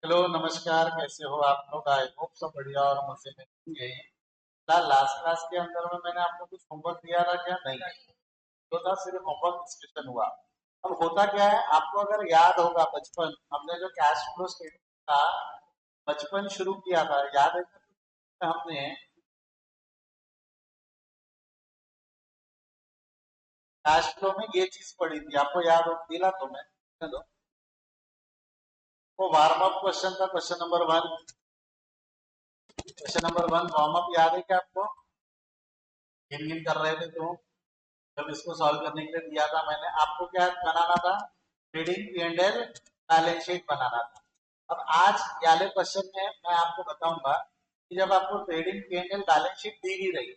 Hello नमस्कार, कैसे हो आप लोग? आई होप सब बढ़िया और मजे में होंगे। लास्ट क्लास के अंदर में मैंने आपको कुछ होमवर्क दिया था क्या? नहीं, तो था सिर्फ होमवर्क डिस्कशन हुआ। अब होता क्या है, आपको अगर याद होगा बचपन हमने जो कैश फ्लो स्टेटमेंट था बचपन शुरू किया था, याद है? हमने कैश फ्लो में ये चीज पढ़ी थी, आपको याद हो? दिला तो मैं चलो, वो वार्म अप क्वेश्चन था, क्वेश्चन नंबर 1 वार्म अप याद है क्या आपको? गिन गिन कर रहे थे तो जब इसको सॉल्व करने के लिए दिया था मैंने आपको, क्या बनाना था? Trading P and L balance sheet बनाना था। अब आज वाले क्वेश्चन में मैं आपको बताऊंगा कि जब आपको trading P and L balance sheet दी ही रही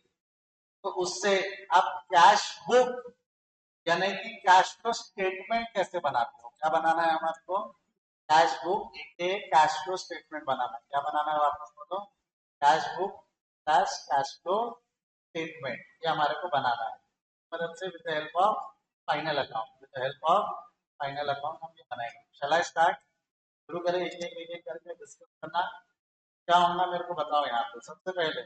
तो उससे आप कैश बुक यानी कि कैश फ्लो स्टेटमेंट कैसे बनाते हो? क्या बनाना है हमारे? कैश बुक एक कैश फ्लो स्टेटमेंट बनाना है। क्या बनाना है वापस बोलो? Cash book plus cash flow statement, ये हमारे को बनाना है। मदद से with the help of final account, हम ये बनाएंगे। शैल आई स्टार्ट? शुरू करें एक एक करके डिस्कस करना। क्या होगा मेरे को बताओ। यहाँ पे सबसे पहले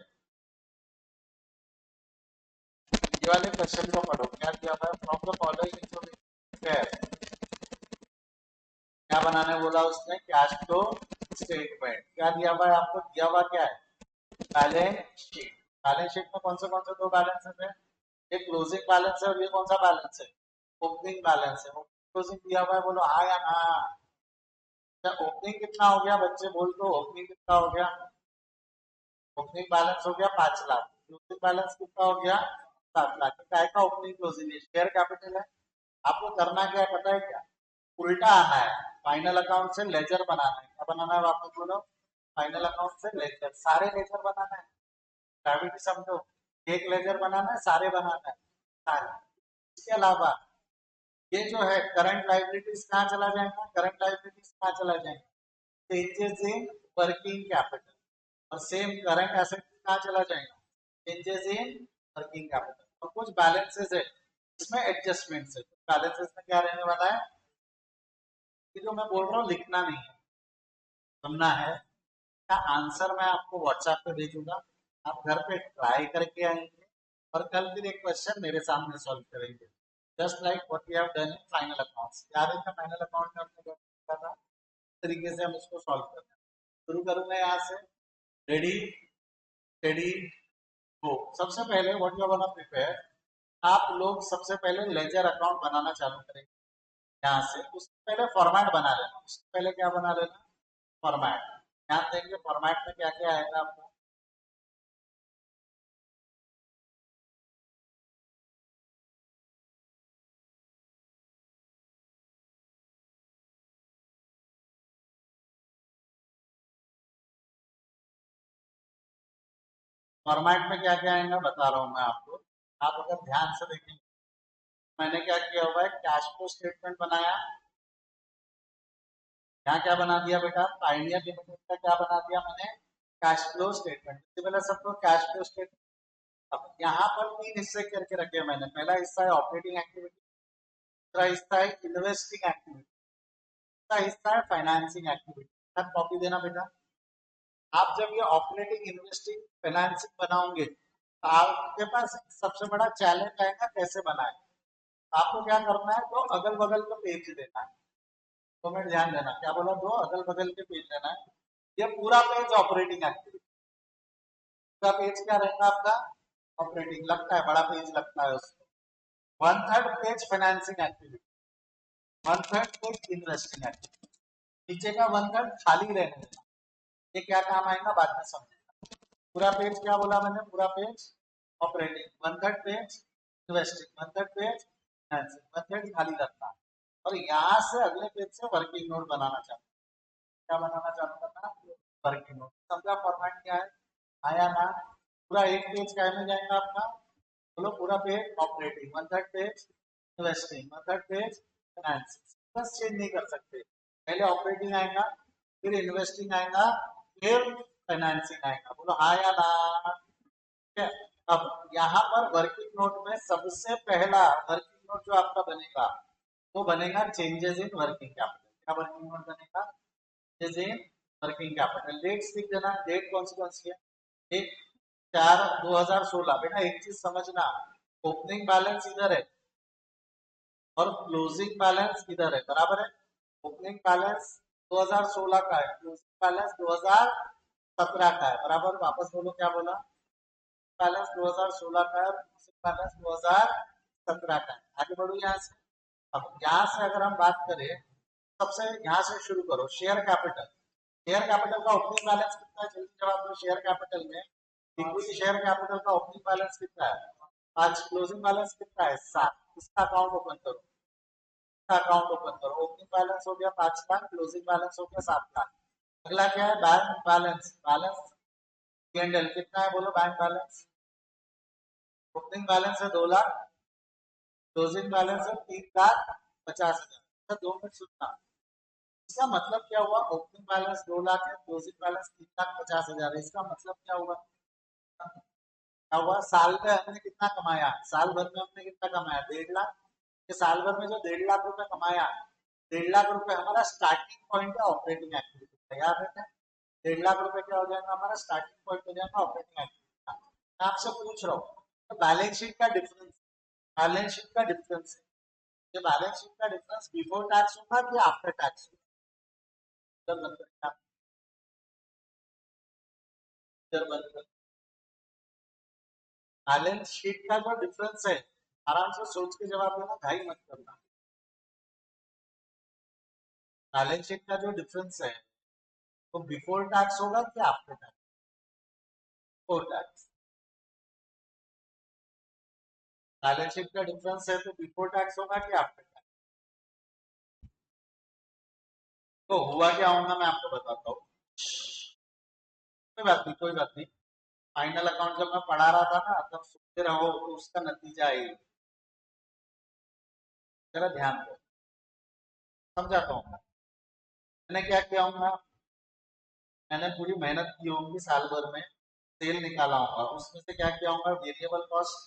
ये वाले क्वेश्चन को पढ़ो। क्या दिया हुआ है? फ्रॉम द फॉलोइंग इन्फॉर्मेशन क्या बनाने बोला उसने? Cash flow statement. क्या दिया हुआ है आपको? दिया हुआ क्या है? Balance sheet. बैलेंस शीट में कौन से दो बैलेंसेस है? एक क्लोजिंग बैलेंस है और ये कौन सा बैलेंस है? ओपनिंग बैलेंस है। क्लोजिंग दिया हुआ है, बोलो हाँ या ना। क्या ओपनिंग कितना हो गया बच्चे? बोल दो ओपनिंग कितना हो गया? ओपनिंग बैलेंस हो गया 5 लाख। क्लोजिंग बैलेंस कितना हो गया? 7 लाख। क्या का ओपनिंग क्लोजिंग है? शेयर कैपिटल है। आपको करना क्या है पता है क्या? उल्टा आना है। फाइनल अकाउंट से लेजर बनाना है। क्या बनाना है वापस बोलो? फाइनल अकाउंट से लेजर, सारे लेजर बनाना है। ग्रेविटी समझो, एक लेजर बनाना है, सारे बनाना है, सारे। इसके अलावा ये जो है करंट लाइबिलिटीज कहाँ चला जाएगा? करंट लाइबिलिटीज कहाँ चला जाएगा? Changes in working capital. और सेम करंट एसेट कहाँ चला जाएगा? Changes in working capital. और कुछ बैलेंसेस है इसमें एडजस्टमेंट्स है। बैलेंसेस में क्या रहने वाला है कि जो मैं बोल रहा हूँ लिखना नहीं है, सुनना है। का आंसर मैं आपको व्हाट्सएप पे भेजूंगा, आप घर पे ट्राई करके आएंगे और कल फिर एक क्वेश्चन मेरे सामने सॉल्व करेंगे। Just like what we have done in final accounts. याद है फाइनल अकाउंट में हमने क्या था? इस तरीके से हम इसको सॉल्व करते हैं। शुरू करूंगा यहाँ से। Ready ready go. सबसे पहले what you want to prepare, आप लोग सबसे पहले लेजर अकाउंट बनाना चालू करेंगे। यहाँ से उससे पहले फॉर्मेट बना लेना। उससे पहले क्या बना लेना? फॉर्मेट। ध्यान देंगे फॉर्मेट में क्या क्या आएगा आपको। फॉर्मेट में क्या क्या आएगा बता रहा हूँ मैं आपको। आप अगर ध्यान से देखेंगे, मैंने क्या किया हुआ है, कैश फ्लो स्टेटमेंट बनाया। यहाँ क्या बना दिया बेटा? पाइनियर लिमिटेड का क्या बना दिया मैंने? Cash flow statement. इससे पहले सबको कैश फ्लो स्टेटमेंट। अब यहाँ पर 3 हिस्से करके रखे हैं मैंने। पहला हिस्सा है ऑपरेटिंग एक्टिविटी, दूसरा हिस्सा है इन्वेस्टिंग एक्टिविटी, तीसरा हिस्सा है फाइनेंसिंग एक्टिविटी। सब कॉपी देना बेटा। आप जब ये ऑपरेटिंग इन्वेस्टिंग फाइनेंसिंग बनाओगे तो आपके पास सबसे बड़ा चैलेंज आएगा कैसे बनाए। आपको क्या करना है, तो अगल बगल का पेज देना है। तो मैं ध्यान देना, क्या बोला? दो अगल बगल के पेज देना है। ये पूरा पेज ऑपरेटिंग एक्टिविटी, पूरा पेज क्या रहेगा आपका? ऑपरेटिंग। लगता है बड़ा पेज लगता है उसको। 1/3 page financing activity, 1/3 page investing activity, नीचे का 1/3 खाली रहने देना। ये क्या काम आएगा बाद में समझेगा। पूरा पेज क्या बोला मैंने? पूरा page operating, 1/3 page investing, 1/3 page financing, 1/3 खाली रखना है। और यहाँ से अगले पेज से वर्किंग नोट बनाना चाहते हैं। क्या बनाना चालू करना? Working note. सबका फॉर्मेट क्या है? आया ना? पूरा एक पेज क्या में जाएगा आपका? बोलो पूरा page operating, 1/3 page investing, 1/3 page financing. बस चेंज नहीं कर सकते। पहले ऑपरेटिंग आएगा, फिर इन्वेस्टिंग आएगा, फिर फाइनेंसिंग आएगा। बोलो हाँ या ना? ठीक है। अब यहाँ पर वर्किंग नोट में सबसे पहला वर्किंग नोट जो आपका बनेगा वो बनेगा चेंजेस इन वर्किंग कैपिटल। क्या वर्किंग नोट बनेगा? Changes in working capital. Dates लिख देना, डेट कौन सी है, 1/4/2016। बेटा एक चीज समझना, ओपनिंग बैलेंस इधर है और क्लोजिंग बैलेंस इधर है, बराबर है। ओपनिंग बैलेंस 2016 का है, क्लोजिंग बैलेंस 2017 का है, बराबर। वापस बोलो क्या बोला, बैलेंस 2016 का है, क्लोजिंग बैलेंस 2017 का है। आगे बढ़ो यहाँ से। अब यहाँ से अगर हम बात करें, सबसे यहाँ से शुरू करो, शेयर कैपिटल। शेयर कैपिटल का ओपनिंग बैलेंस कितना है, जल्दी जवाब दो। शेयर कैपिटल में इक्विटी शेयर कैपिटल का ओपनिंग बैलेंस कितना है, 5। क्लोजिंग बैलेंस कितना है, 7। इसका अकाउंट ओपन करो, इसका अकाउंट ओपन करो। ओपनिंग बैलेंस हो गया 5 लाख, क्लोजिंग बैलेंस हो गया 7 लाख। अगला क्या है, बैंक बैलेंस। बैलेंस P&L कितना है बोलो, बैंक बैलेंस। ओपनिंग बैलेंस है 2 लाख, क्लोजिंग बैलेंस है 3,50,000। 2 मिनट सुनना, इसका मतलब क्या हुआ, ओपनिंग बैलेंस 2 लाख है, क्लोजिंग बैलेंस 3,50,000 है। इसका मतलब क्या हुआ, क्या हुआ, साल में हमने कितना कमाया, साल भर में हमने कितना कमाया, 1.5 लाख। कि साल भर में जो 1.5 लाख रुपए कमाया, 1.5 लाख रुपए हमारा स्टार्टिंग पॉइंट है ऑपरेटिंग एक्टिविटी का, याद रखना। 1.5 लाख रुपए क्या हो जाएगा, हमारा स्टार्टिंग पॉइंट हो जाएगा ऑपरेटिंग एक्टिविटी का। मैं आपसे पूछ रहा हूँ, तो बैलेंस शीट का डिफरेंस, बैलेंस शीट का डिफरेंस है, ये बैलेंस शीट का डिफरेंस बिफोर टैक्स होगा कि आफ्टर टैक्स होगा, बैलेंस शीट का जो डिफरेंस है, आराम से सोच के जवाब देना, घाई मत करना। बैलेंस शीट का जो डिफरेंस है वो बिफोर टैक्स होगा कि after tax, before tax. Balance sheet का डिफरेंस है तो बिफोर टैक्स होगा कि आफ्टर टैक्स। तो हुआ क्या होगा मैं आपको बताता हूँ, कोई बात नहीं, कोई बात नहीं। फाइनल अकाउंट जब मैं पढ़ा रहा था ना, तब सुनते रहो तो उसका नतीजा है, जरा ध्यान दो, समझाता हूँ। मैंने क्या किया होगा, मैंने पूरी मेहनत की होगी साल भर में, सेल निकाला होगा, उसमें से क्या किया होगा, variable cost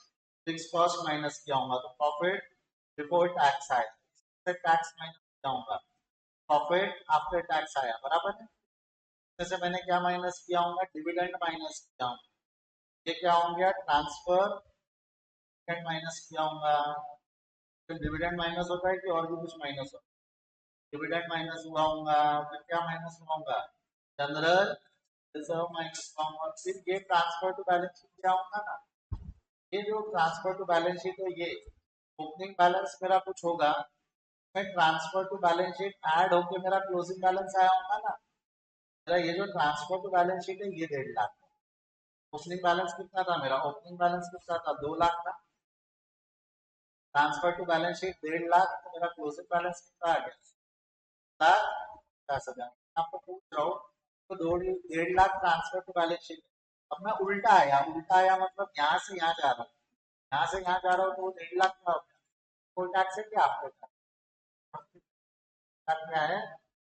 fix cost minus किया होगा, तो प्रॉफिट बिफोर टैक्स आया, टैक्स माइनस किया होगा, प्रॉफिट आफ्टर टैक्स आया, बराबर है। इसमें से मैंने क्या माइनस किया होगा, डिविडेंड माइनस किया होगा, ये क्या हो गया, ट्रांसफर माइनस किया होगा। फिर डिविडेंड माइनस होता है कि और भी कुछ माइनस होता है, डिविडेंड माइनस हुआ होगा, फिर क्या माइनस हुआ होगा, जनरल रिजर्व माइनस हुआ होगा, फिर ये ट्रांसफर टू बैलेंस शीट क्या होगा ना, ये जो ट्रांसफर टू बैलेंस शीट है, ये ओपनिंग बैलेंस मेरा कुछ होगा, मैं transfer to balance sheet add होके मेरा क्लोजिंग बैलेंस आया होगा ना, मेरा ये जो ट्रांसफर टू बैलेंस शीट है ये 1.5 लाख। ओपनिंग बैलेंस कितना था मेरा, ओपनिंग बैलेंस कितना था, 2 लाख था। Transfer to balance sheet 1.5 lakh, तो मेरा क्लोजिंग बैलेंस कितना आ गया, 1,50,000। आपको पूछ रहा हूँ, तो 1.5 lakh transfer to balance sheet. अब मैं उल्टा आया मतलब यहाँ से यहाँ जा रहा हूँ, यहाँ से यहाँ जा रहा हूँ, तो वो 1.5 लाख का हो गया, फुल टैक्स है कि आफ्टर टैक्स, क्या है,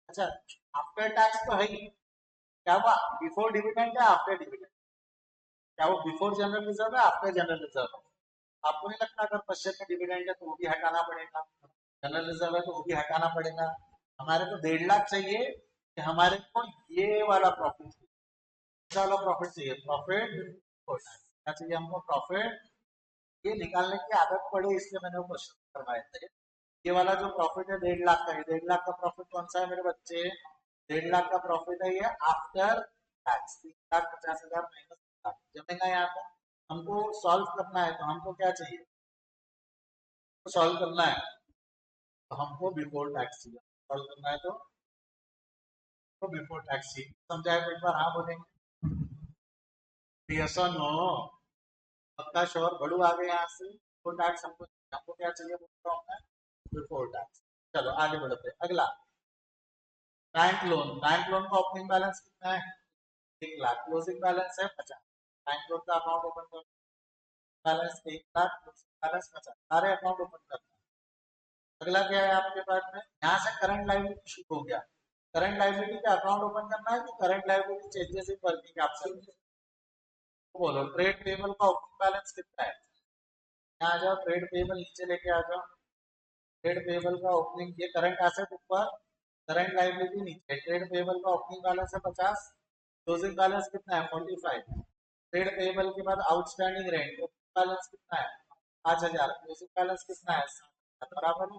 अच्छा आफ्टर टैक्स तो है ही, क्या हुआ, बिफोर डिविडेंड है आफ्टर डिविडेंड, क्या वो बिफोर जनरल रिजर्व है आफ्टर जनरल रिजर्व है। आपको नहीं लगता अगर क्वेश्चन में डिविडेंड है तो वो भी हटाना पड़ेगा, जनरल रिजर्व है तो वो भी हटाना पड़ेगा। हमारे को 1.5 लाख चाहिए कि हमारे को ये वाला प्रॉफिट, वाला प्रॉफिट चाहिए, प्रॉफिट क्या चाहिए हमको, प्रॉफिट। ये निकालने की आदत पड़े इसलिए मैंने वो क्वेश्चन करवाए थे। ये वाला जो प्रॉफिट है 1.5 लाख का, 1.5 लाख का प्रॉफिट कौन सा है मेरे बच्चे, 1.5 लाख का प्रॉफिट है ये आफ्टर टैक्स, 3,50,000 माइनस जमेगा यहाँ पर। हमको सॉल्व करना है तो हमको क्या चाहिए, तो सॉल्व करना है तो हमको बिफोर टैक्स चाहिए, सॉल्व करना है तो बिफोर टैक्स चाहिए। समझाए तो एक बार हाँ बोलेंगे, यस और नो, पक्का श्योर, बड़ू आ गए यहाँ से, बिफोर टैक्स हमको, हमको क्या चाहिए बोल रहा हूँ मैं, बिफोर टैक्स। चलो आगे बढ़ते हैं, अगला बैंक लोन। बैंक लोन का ओपनिंग बैलेंस कितना है, 1 लाख, क्लोजिंग बैलेंस है 50। बैंक लोन का अकाउंट ओपन कर, बैलेंस 1 लाख, क्लोजिंग बैलेंस 50, सारे अकाउंट ओपन करना। अगला क्या है आपके पास में, यहाँ से करंट लायबिलिटी शुरू हो गया, करंट लायबिलिटी का अकाउंट ओपन करना है कि current liability changes in working capital, बोलो। ट्रेड पेबल का ओपनिंग बैलेंस कितना है, यहाँ आ जाओ, ट्रेड पेबल नीचे लेके आ जाओ, ट्रेड पेबल का ओपनिंग, ये करंट एसेट ऊपर, करंट लायबिलिटी नीचे, ट्रेड पेबल का ओपनिंग बैलेंस है 50, क्लोजिंग बैलेंस कितना है 45, ट्रेड पेबल के बाद आउटस्टैंडिंग रेंट, ओपनिंग बैलेंस कितना है 5000, क्लोजिंग बैलेंस कितना है 7,000, बराबर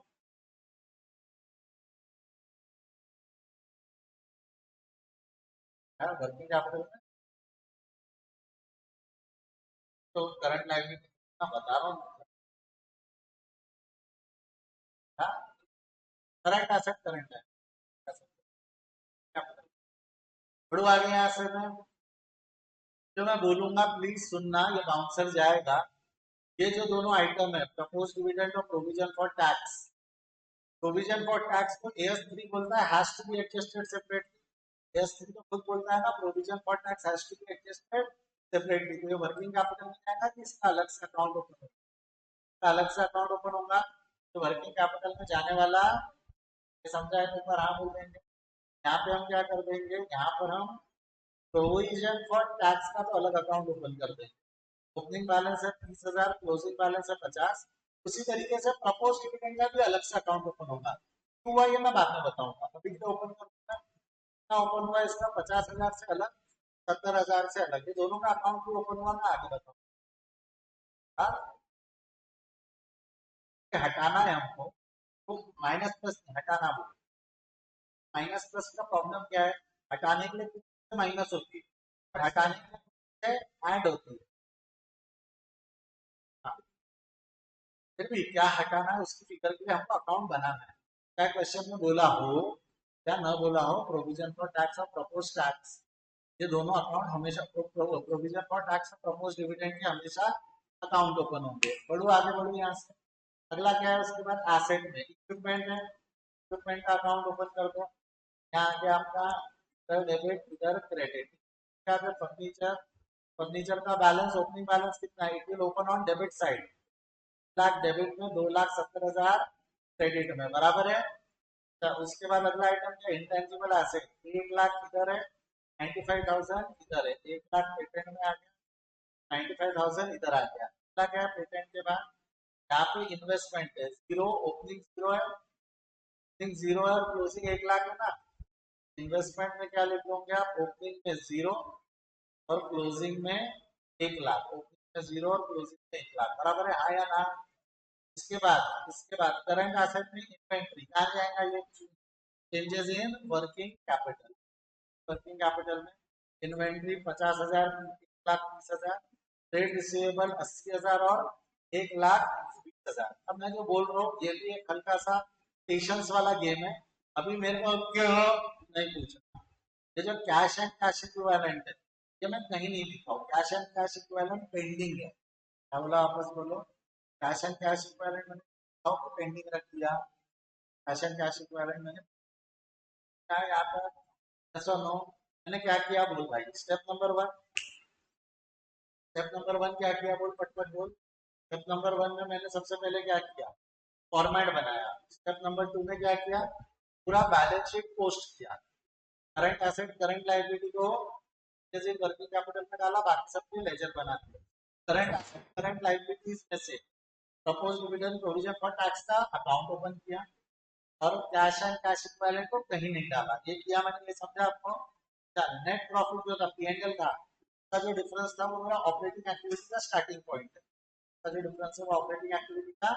है वर्किंग कैपिटल में। तो करंट लायबिलिटी बता रहा हूँ, करंट एसेट करंट है, बढ़ू आगे यहाँ से मैं जो मैं बोलूंगा प्लीज सुनना, ये बाउंसर जाएगा। ये जो दोनों आइटम है प्रपोज डिविडेंड और provision for tax, provision for tax को AS3 बोलता है has to be adjusted separately, AS3 तो खुद बोलता है ना provision for tax has to be adjusted separately. तो ये वर्किंग कैपिटल में जाएगा कि इसका अलग से अकाउंट ओपन होगा, इसका अलग से अकाउंट ओपन होगा तो वर्किंग कैपिटल में जाने वाला, ये समझा है तो एक बार हाँ बोल देंगे। यहाँ पे हम क्या कर देंगे, यहाँ पर हम प्रोविजन फॉर टैक्स का तो अलग अकाउंट ओपन कर देंगे, ओपनिंग बैलेंस है 30,000, क्लोजिंग बैलेंस है 50, उसी तरीके से प्रपोज डिविडेंड का भी अलग से अकाउंट ओपन होगा। क्यों हुआ ये मैं बाद में बताऊंगा, अभी तो ओपन करूंगा, कितना ओपन हुआ इसका 50,000 से अलग, 70,000 से अलग, ये दोनों का अकाउंट भी ओपन हुआ, मैं आगे बताऊंगा। हटाना है हमको, तो माइनस प्लस हटाना, वो माइनस प्लस का प्रॉब्लम क्या है, हटाने के लिए कितने माइनस होती है, हटाने के लिए ऐड होती है। हाँ, फिर भी क्या हटाना है उसकी फिगर के लिए हमको अकाउंट बनाना है। क्या क्वेश्चन में बोला हो या न बोला हो, प्रोविजन फॉर टैक्स और प्रपोज टैक्स, ये दोनों अकाउंट हमेशा, प्रोविजन फॉर टैक्स और प्रपोज डिविडेंड के हमेशा अकाउंट ओपन होंगे। बढ़ो आगे बढ़ो यहाँ से, अगला क्या है उसके बाद एसेट में इक्विपमेंट है, इक्विपमेंट का अकाउंट ओपन कर दो। यहाँ आगे आपका इधर डेबिट इधर क्रेडिट, क्या है फर्नीचर, फर्नीचर का बैलेंस ओपनिंग बैलेंस कितना है, it will open on debit side, lakh debit में 2,70,000 क्रेडिट में, बराबर है। तो उसके बाद अगला आइटम क्या, इंटेंजिबल एसेट, 1,00,000 इधर है, 95,000 इधर है, 1,00,000 पेटेंट में आ गया, 95,000 इधर आ गया। अगला क्या है पेटेंट के बाद, यहाँ पे इन्वेस्टमेंट है जीरो, ओपनिंग जीरो है, ओपनिंग जीरो है और क्लोजिंग 1,00,000 है ना। इन्वेस्टमेंट में क्या लिख दोगे आप, ओपनिंग में जीरो और क्लोजिंग में 1,00,000, ओपनिंग में जीरो और क्लोजिंग में 1,00,000, बराबर है, हाँ या ना। इसके बाद करंट एसेट में इन्वेंट्री कहाँ जाएगा, ये changes in working capital, working capital में इन्वेंट्री 50,000, 1,30,000, ट्रेड रिसीवेबल 80,000 और 1,20,000। अब मैं जो बोल रहा हूँ ये भी एक हल्का सा पेशेंस वाला गेम है, अभी मेरे को क्यों नहीं पूछना। ये जो कैश एंड कैश इक्विवेलेंट है, ये मैं कहीं नहीं लिखा हूँ, cash and cash equivalent pending है, क्या बोला आपस बोलो, कैश एंड कैश इक्विवेलेंट मैंने पेंडिंग रख दिया, कैश एंड कैश इक्विवेलेंट मैंने क्या यहाँ पर, ऐसा नो, मैंने क्या किया बोल भाई, स्टेप नंबर वन क्या किया बोल, पटपट बोल। स्टेप नंबर वन में मैंने सबसे पहले क्या किया, फॉर्मेट बनाया। स्टेप नंबर टू में क्या किया, पूरा बैलेंस शीट पोस्ट किया, करंट एसेट करंट लायबिलिटी को जैसे वर्किंग कैपिटल में डाला, बाकी सबके लेजर बना दिया। करंट एसेट करंट लायबिलिटीज में से propose dividend provision for tax का अकाउंट ओपन किया, और कैश एंड कैश इक्विवेलेंट को कहीं नहीं डाला, ये किया मैंने, ये समझा आपको। नेट प्रॉफिट जो था P&L का जो डिफरेंस था वो मेरा ऑपरेटिंग एक्टिविटी का स्टार्टिंग पॉइंट है, का जो डिफरेंस है वो ऑपरेटिंग एक्टिविटी का।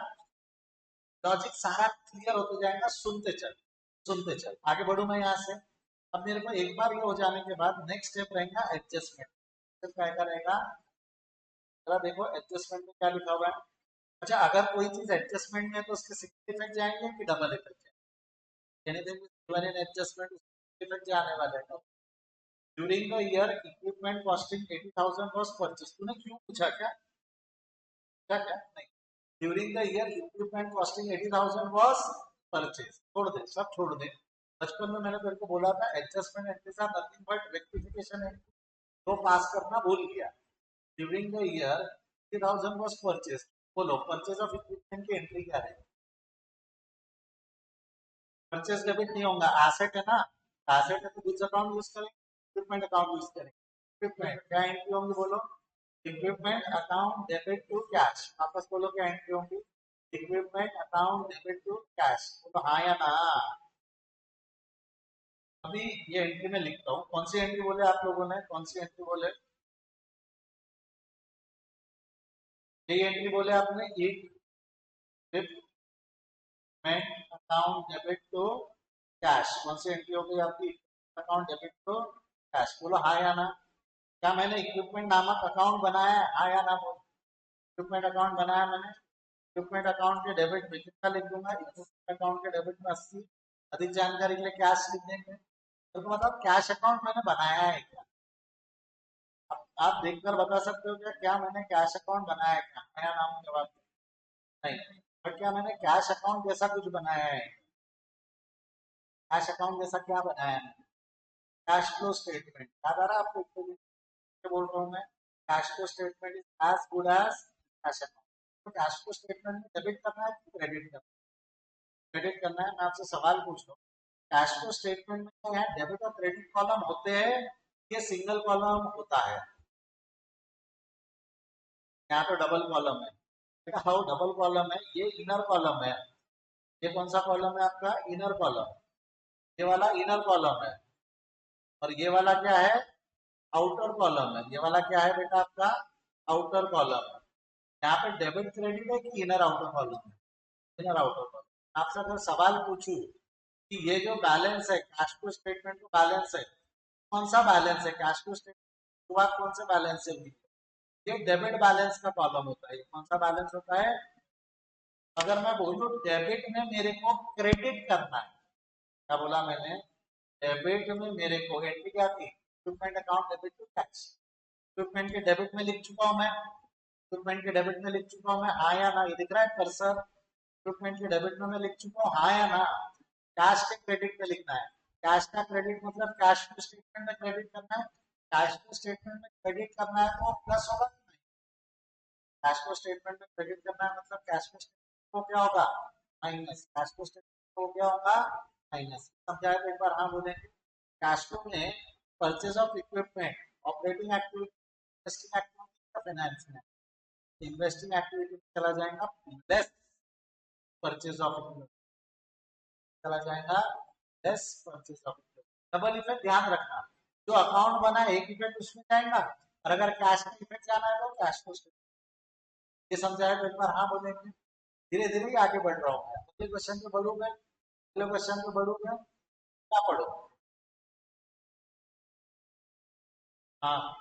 लॉजिक सारा क्लियर होते जाएगा, सुनते चल, सुनते चल, आगे बढ़ू मैं यहाँ से। अब मेरे को एक बार ये हो जाने के बाद नेक्स्ट स्टेप रहेगा एडजस्टमेंट, क्या रहेगा, जरा देखो एडजस्टमेंट में क्या लिखा हुआ है। अच्छा, अगर कोई चीज एडजस्टमेंट में है तो उसके सिंगल इफेक्ट जाएंगे कि डबल इफेक्ट जाएंगे, anything given in adjustment effect जाने वाले हैं। During the year equipment costing 80,000 was purchase, तूने क्यों पूछा क्या, क्या क्या नहीं, during the year equipment costing 80,000 was purchase, छोड़ दे सब छोड़ दे। बचपन में मैंने तेरे को बोला था एडजस्टमेंट एंट्री का नथिंग बट रेक्टिफिकेशन एंट्री, तो पास करना भूल गया। During the year 80,000 was purchase, बोलो परचेज ऑफ इक्विपमेंट की एंट्री क्या है, परचेज डेबिट नहीं होगा, एसेट है ना, एसेट है तो गुड्स अकाउंट यूज करेंगे, इक्विपमेंट अकाउंट यूज करेंगे। इक्विपमेंट क्या एंट्री होंगी बोलो, equipment account debit to cash, वापस बोलो क्या एंट्री होंगी, equipment account debit to cash, बोलो हाँ या ना। अभी ये एंट्री में लिखता हूँ, कौन सी एंट्री बोले आप लोगों ने, कौन सी एंट्री बोले, यही एंट्री बोले आपने, equipment account debit to cash, कौन सी एंट्री हो गई आपकी, अकाउंट डेबिट टू कैश, बोलो हाँ या ना। क्या मैंने इक्विपमेंट नामक अकाउंट बनाया है, हाँ या ना बोलो, इक्विपमेंट अकाउंट बनाया मैंने, इक्विपमेंट अकाउंट के डेबिट में कितना लिख दूंगा, इक्विपमेंट अकाउंट के डेबिट में 80, अधिक जानकारी के लिए कैश लिख देंगे, तो मतलब कैश अकाउंट मैंने बनाया है क्या, आप देखकर बता सकते हो क्या, क्या मैंने कैश अकाउंट बनाया है क्या, नया नाम जवाब नहीं, पर क्या मैंने कैश अकाउंट जैसा कुछ बनाया है, कैश अकाउंट जैसा क्या बनाया है, कैश फ्लो स्टेटमेंट याद आ रहा है आपको, बोल रहा हूँ मैं, cash flow statement is as good as cash account, तो कैश फ्लो स्टेटमेंट में डेबिट करना है कि क्रेडिट करना है, क्रेडिट करना है, मैं आपसे सवाल पूछ रहा हूँ, कैश फ्लो स्टेटमेंट में क्या है, डेबिट और क्रेडिट कॉलम होते हैं, ये सिंगल कॉलम होता है, यहाँ तो डबल कॉलम है, देखा हाउ डबल कॉलम है, ये इनर कॉलम है, ये कौन सा कॉलम है आपका, इनर कॉलम, ये वाला इनर कॉलम है, और ये वाला क्या है, आउटर कॉलम है, ये वाला क्या है बेटा आपका, आउटर कॉलम है, यहाँ पे डेबिट क्रेडिट है कि इनर आउटर कॉलम है, इनर आउटर कॉलम, आपसे अगर सवाल पूछूं कि ये जो बैलेंस है, कैश फ्लो स्टेटमेंट का बैलेंस है, कौन सा बैलेंस है, कैश फ्लो स्टेटमेंट शुरुआत कौन से बैलेंस से हुई, ये डेबिट बैलेंस का कॉलम होता है, कौन सा बैलेंस होता है, अगर मैं बोलूं डेबिट में मेरे को क्रेडिट करना है, क्या बोला मैंने, डेबिट में मेरे को एंट्री क्या थी, equipment account debit to cash, equipment के डेबिट में लिख चुका हूं मैं, इक्विपमेंट के डेबिट में लिख चुका हूं मैं, हाँ या ना, ये दिख रहा है कर्सर, इक्विपमेंट के डेबिट में मैं लिख चुका हूँ, हाँ या ना, कैश के क्रेडिट में लिखना है, कैश का क्रेडिट मतलब कैश फ्लो स्टेटमेंट में क्रेडिट करना है, कैश फ्लो स्टेटमेंट में क्रेडिट करना है तो प्लस होगा, कैश फ्लो स्टेटमेंट में क्रेडिट करना है मतलब कैश फ्लो स्टेटमेंट को क्या होगा, माइनस, कैश फ्लो स्टेटमेंट को क्या होगा, माइनस, समझाए तो एक बार हाँ बोलेंगे, कैश फ्लो में purchase of equipment, operating activity, investing activity का फाइनेंस में, इन्वेस्टिंग एक्टिविटी में चला जाएगा लेस परचेज ऑफ इक्विपमेंट, चला जाएगा less purchase of equipment, double effect ध्यान रखना, जो अकाउंट बना है एक इफेक्ट उसमें जाएगा, और अगर कैश का इफेक्ट जाना है तो कैश फ्लो स्टेटमेंट, ये समझाए तो एक बार हाँ बोलेंगे, धीरे धीरे ही आगे बढ़ रहा हूँ मैं, अगले क्वेश्चन पे बढ़ूंगा, अगले क्वेश्चन पे बढ़ूंगा, क्या पढ़ो, हाँ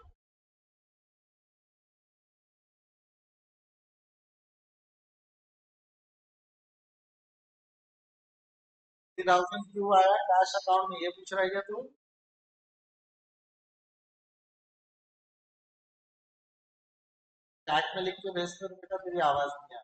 3000 क्यों आया कैश अकाउंट में, ये पूछ रही है तू, चैट में लिख के भेजते तो बेटा तेरी आवाज नहीं आ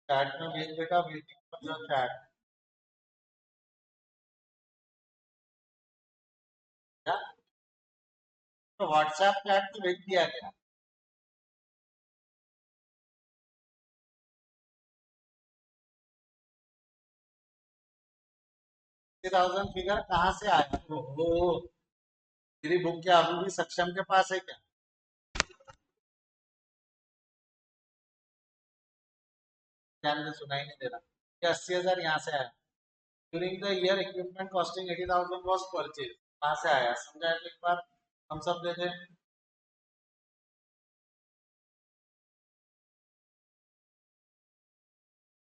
चैट में भेज बेटा, वेटिंग फॉर योर चैट, क्या, तो व्हाट्सएप चैट में भेज दिया गया, 3000 फिगर कहाँ से आया, ओहो, तेरी बुक क्या अभी भी सक्षम के पास है क्या, क्या मुझे सुनाई नहीं दे रहा, ये 80,000 यहाँ से आया, during the year equipment costing 80,000 was purchase, कहाँ से आया, समझा एक बार, हम सब दे दें,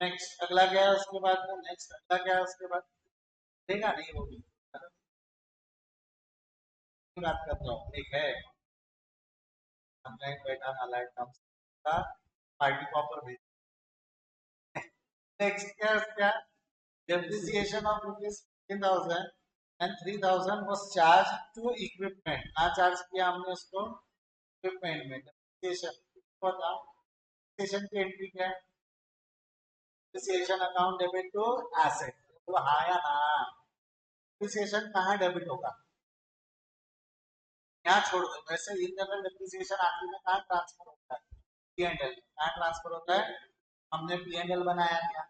नेक्स्ट अगला क्या है उसके बाद में, नेक्स्ट अगला क्या है उसके बाद, देगा नहीं वो भी, बात कर रहा हूँ, एक है ऑनलाइन बैठा नालायक काम का, पार्टी पॉपर भेज, नेक्स्ट क्या है उसका, depreciation of rupees 15,000 and 3,000 was charged to equipment, कहाँ चार्ज किया हमने उसको, इक्विपमेंट में डेप्रिसिएशन बताओ, डेप्रिसिएशन की एंट्री क्या है? Depreciation account debit to asset, तो हाँ या ना? डेप्रिसिएशन कहाँ डेबिट होगा? यहाँ छोड़ दो, वैसे इन जनरल डेप्रिसिएशन आखिर में कहाँ ट्रांसफर होता है? पी एंड एल कहाँ ट्रांसफर होता है? हमने पी एंड एल बनाया क्या?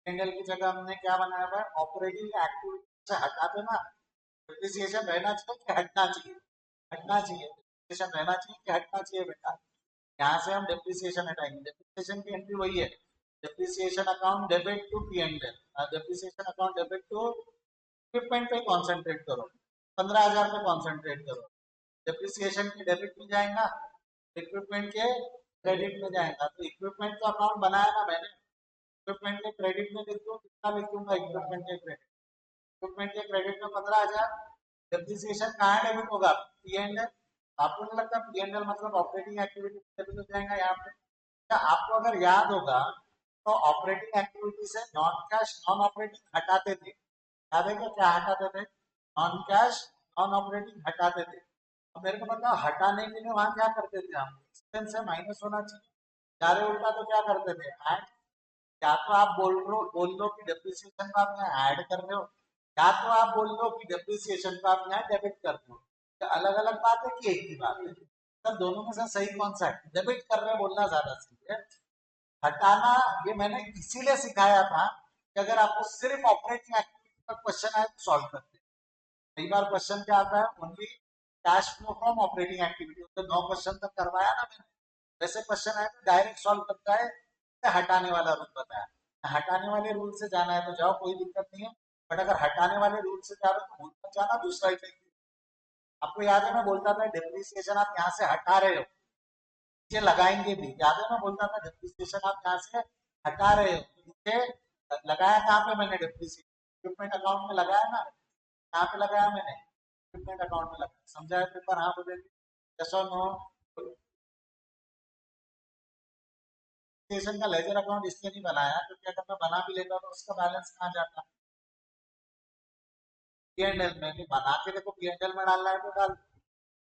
पी एंड एल की जगह हमने क्या बनाया हुआ है? ऑपरेटिंग एक्टिविटी से हटाते ना, डेप्रिसिएशन रहना चाहिए कि हटना चाहिए? हटना चाहिए। डेप्रिसिएशन रहना चाहिए कि हटना चाहिए बेटा? यहाँ से हम डेप्रिसिएशन हटाएंगे, डेप्रिसिएशन की एंट्री वही है, depreciation account debit to P and L, depreciation account debit to equipment पे कॉन्सेंट्रेट करो, 15,000 पे कॉन्सेंट्रेट करो। डेप्रिसिएशन के डेबिट में जाएगा, इक्विपमेंट के क्रेडिट में जाएगा, तो इक्विपमेंट का अकाउंट बनाया ना मैंने, इक्विपमेंट के क्रेडिट में लिख दूँ, कितना लिख दूंगा इक्विपमेंट के क्रेडिट? इक्विपमेंट के क्रेडिट में 15,000। डेप्रिसिएशन कहाँ डेबिट होगा? P and L. आपको नहीं लगता पी एंड एल मतलब ऑपरेटिंग एक्टिविटी डेबिट हो जाएगा यहाँ पे? क्या आपको अगर याद होगा तो ऑपरेटिंग एक्टिविटी से नॉन कैश नॉन ऑपरेटिंग हटाते थे, याद है क्या? क्या हटाते थे? नॉन कैश नॉन ऑपरेटिंग हटाते थे। अब मेरे को बताओ हटाने के लिए वहां क्या करते थे हम? एक्सपेंस से माइनस होना चाहिए, चारे उल्टा तो क्या करते थे? ऐड। या तो आप बोल लो कि डेप्रिसिएशन को आप यहाँ ऐड कर रहे हो, या तो आप बोल लो कि डेप्रिसिएशन को आप यहाँ डेबिट कर रहे हो। तो अलग अलग बात है कि एक ही बात है? सर दोनों में से सही कौन सा है? डेबिट कर रहे हो बोलना ज्यादा सही है। हटाना ये मैंने इसीलिए सिखाया था कि अगर आपको सिर्फ ऑपरेटिंग एक्टिविटी का क्वेश्चन आए तो सॉल्व करते हैं। कई बार क्वेश्चन क्या आता है? Only cash flow from operating activity, तो 9 क्वेश्चन तक करवाया ना मैंने। वैसे क्वेश्चन आए तो डायरेक्ट सॉल्व करता है, हटाने वाला रूल बताया। हटाने वाले रूल से जाना है तो जाओ, कोई दिक्कत नहीं है, बट अगर हटाने वाले रूल से जा रहे हो तो भूल मत जाना दूसरा इफेक्ट। आपको याद है मैं बोलता था डेप्रिसिएशन आप यहाँ से हटा रहे हो, नीचे लगाएंगे भी, याद है मैं बोलता था डेप्रिसिएशन आप यहाँ से हटा रहे हो, नीचे लगाया कहाँ पे मैंने? डेप्रिसिएशन इक्विपमेंट अकाउंट में लगाया ना, कहाँ पे लगाया मैंने? इक्विपमेंट अकाउंट में लगाया। समझा है पेपर? हाँ बोलेंगे, यस और नो? डेप्रिसिएशन का लेजर अकाउंट इसलिए नहीं बनाया क्योंकि अगर मैं बना भी लेता तो उसका बैलेंस कहाँ जाता? पी एंड एल में। नहीं बना के देखो, पी एंड एल में डालना है तो डाल,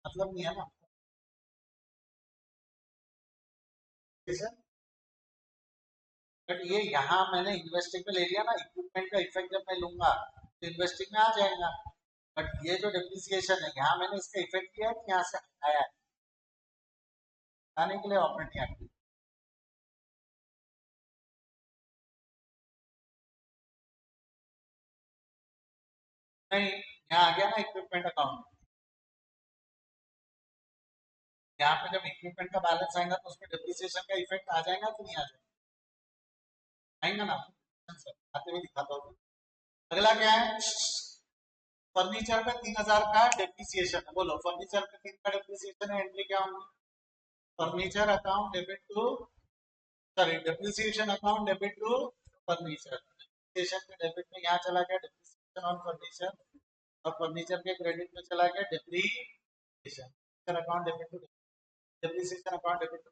मतलब नहीं है ना। बट ये यहाँ मैंने इन्वेस्टिंग में ले लिया ना, इक्विपमेंट का इफेक्ट जब मैं लूंगा तो इन्वेस्टिंग में आ जाएगा। बट ये जो डेप्रिसिएशन है यहाँ मैंने इसका इफेक्ट किया है कि यहाँ से हटाया है, हटाने के लिए ऑपरेटिंग एक्टिविटी। नहीं, यहाँ आ गया ना इक्विपमेंट अकाउंट, यहाँ पे जब इक्विपमेंट का बैलेंस आएगा तो उसमें डेप्रिसिएशन का इफेक्ट आ जाएगा कि नहीं आ जाएगा? आएगा ना? आते हुए दिखाता हूँ। अगला क्या है? फर्नीचर पे 3,000 का डेप्रिसिएशन है, बोलो फर्नीचर पे 3 का डेप्रिसिएशन है, एंट्री क्या होंगी? Furniture account debit to, sorry depreciation account debit to furniture, depreciation के डेबिट में यहाँ चला गया डेप्रिसिएशन ऑन फर्नीचर, और फर्नीचर के क्रेडिट में चला गया depreciation account debit to depreciation account debit to.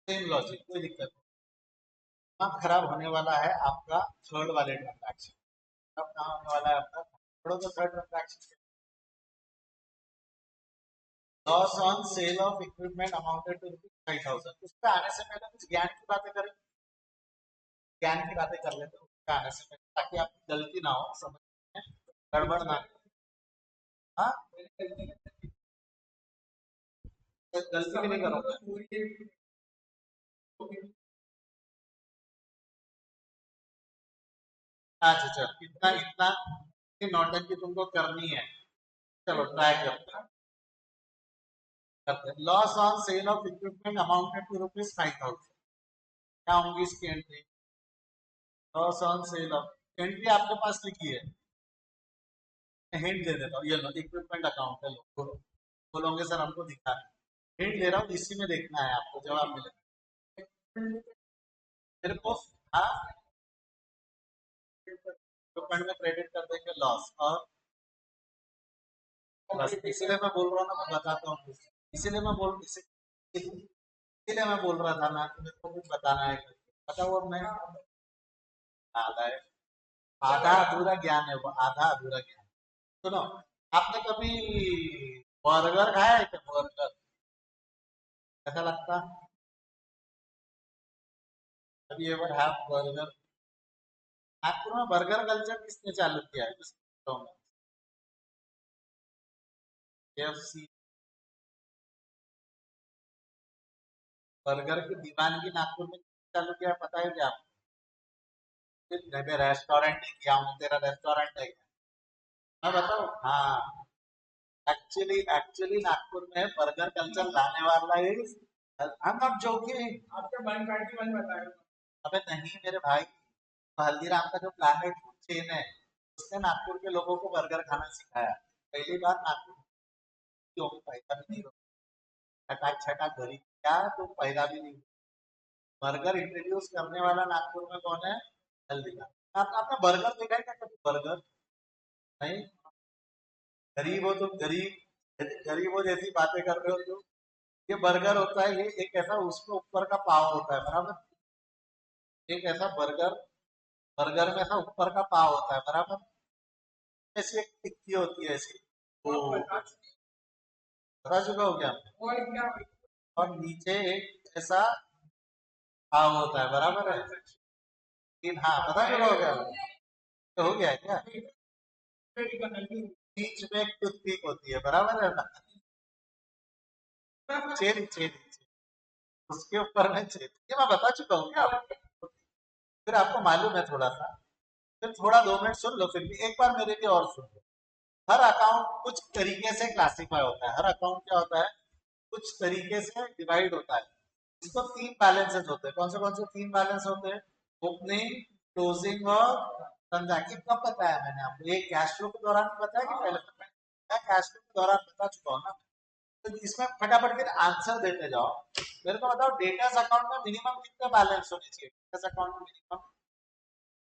Same logic, कोई दिक्कत नहीं। अब खराब होने वाला है आपका थर्ड वाले ट्रांजैक्शन। अब कहाँ होने वाला है आपका? थोड़ा तो third transaction, loss on sale of equipment amounted to ₹5,000। उस पे आने से पहले कुछ ज्ञान की बातें करें, ज्ञान की बातें कर लेते हैं उसके आने से पहले, ताकि आपकी गलती ना हो, समझ में गड़बड़ ना हो। हाँ, गलती भी नहीं करोगे। अच्छा चल, इतना इतना नौटंकी तुमको करनी है, चलो ट्राई करते हैं। Loss on sale of equipment amounted to ₹5,000, क्या होंगी इसकी entry? Loss on sale of, entry आपके पास लिखी है, हिंट दे देता हूँ, ये लो इक्विपमेंट अकाउंट है, लो बोलो, बोलोगे सर हमको दिखा है, हिंट दे रहा हूँ, इसी में देखना है आपको, जवाब मिलेगा मेरे को। हाँ, इक्विपमेंट में क्रेडिट कर देंगे लॉस, और बस इसीलिए मैं बोल रहा हूँ ना, मैं बताता हूँ, इसीलिए मैं बोल इसीलिए मैं बोल रहा था ना कि मेरे को कुछ बताना है, पता वो मैं आधा है, आधा अधूरा ज्ञान है वो, आधा अधूरा ज्ञान। सुनो, आपने कभी बर्गर खाया है क्या? बर्गर कैसा लगता? अभी एवर हैव बर्गर? नागपुर में बर्गर कल्चर किसने चालू किया है? KFC बर्गर की दीवानगी नागपुर में किसने चालू किया है, पता है क्या आपको? रेस्टोरेंट ने किया हूँ, तेरा रेस्टोरेंट है क्या? मैं बताऊँ? हाँ, एक्चुअली एक्चुअली नागपुर में बर्गर कल्चर लाने वाला ही, आई एम नॉट जोकिंग। आपके वन ट्वेंटी वन बताया। अबे नहीं मेरे भाई, हल्दीराम का जो प्लानेट फूड चेन है, उसने नागपुर के लोगों को बर्गर खाना सिखाया। पहली बार नागपुर क्यों पैदा भी नहीं होता, छटाक छटाक भरी क्या तो पैदा भी नहीं। बर्गर इंट्रोड्यूस करने वाला नागपुर में कौन है? हल्दीराम। आपने बर्गर देखा है क्या कभी? बर्गर नहीं? गरीब हो तुम, गरीब गरीब हो जैसी बातें कर रहे हो तुम। ये बर्गर होता है, ये एक ऐसा उसके ऊपर का पाव होता है बराबर। एक ऐसा बर्गर, बर्गर में ऐसा ऊपर का पाव होता है बराबर। ऐसी एक टिक्की होती है ऐसी, तो बता चुका हो क्या? और नीचे एक ऐसा पाव होता है बराबर है। लेकिन हाँ, पता चला हो गया? तो हो गया है क्या? बीच में एक टूथपिक होती है बराबर है ना? चेरी चेरी, उसके ऊपर में चेरी, ये मैं बता चुका हूँ क्या आपको? फिर आपको मालूम है थोड़ा सा, फिर थोड़ा 2 मिनट सुन लो, फिर भी एक बार मेरे लिए और सुन लो। हर अकाउंट कुछ तरीके से क्लासिफाई होता है। हर अकाउंट क्या होता है? कुछ तरीके से डिवाइड होता है। इसको 3 बैलेंसेस होते हैं। कौन से 3 बैलेंस होते हैं? ओपनिंग, क्लोजिंग और ट्रांजैक्शन। कब बताया मैंने आपको? ये कैश फ्लो के दौरान बताया कि पहले बताया? मैं कैश फ्लो के दौरान बता चुका हूँ ना। तो इसमें फटाफट फिर आंसर देते जाओ। मेरे को बताओ, डेटास अकाउंट में मिनिमम कितने बैलेंस होने चाहिए? डेटास अकाउंट में मिनिमम,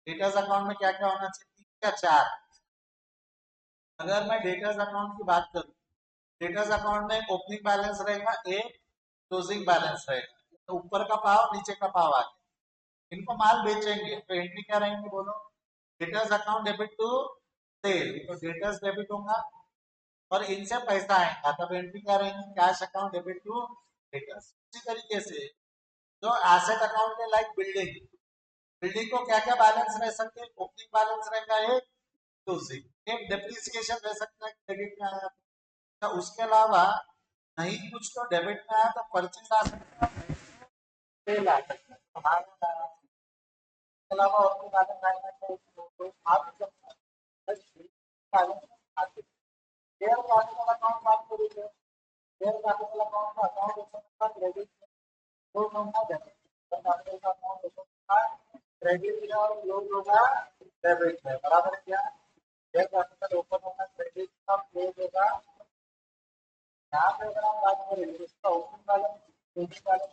डेटास अकाउंट में क्या क्या होना चाहिए? 3 या 4? अगर मैं डेटास अकाउंट की बात करूं, डेटास अकाउंट में ओपनिंग बैलेंस रहेगा, एक क्लोजिंग बैलेंस रहेगा, तो ऊपर का पाव नीचे का पाव आ गया। इनको माल बेचेंगे तो एंट्री क्या रहेंगी बोलो? Debtors account debit to sale, तो डेटास डेबिट होगा और इनसे पैसा आएगा, तब एंट्री क्या रहेंगी? Cash account debit to debtors. इसी तरीके से जो एसेट अकाउंट है, लाइक बिल्डिंग, बिल्डिंग को क्या क्या बैलेंस रह सकते हैं? ओपनिंग बैलेंस रहेगा एक, क्लोजिंग एक, डेप्रिसिएशन रह सकता है क्रेडिट में आया तो। उसके अलावा नहीं कुछ तो डेबिट में आया तो परचेज आ सकता है, सेल आ सकता है, हमारे अलावा और कोई बैलेंस आएगा तो आप सकता है बैलेंस आते हैं। शेयर कैपिटल अकाउंट बात करेंगे। शेयर कैपिटल अकाउंट का अकाउंट हो सकता है क्रेडिट, दो होगा डेबिट। शेयर कैपिटल का अकाउंट हो सकता है क्रेडिट और क्लोज होगा डेबिट में, बराबर है क्या? शेयर कैपिटल ओपन होगा क्रेडिट का, क्लोज होगा। यहाँ पे अगर हम बात करें तो इसका ओपनिंग बैलेंस, क्लोजिंग बैलेंस,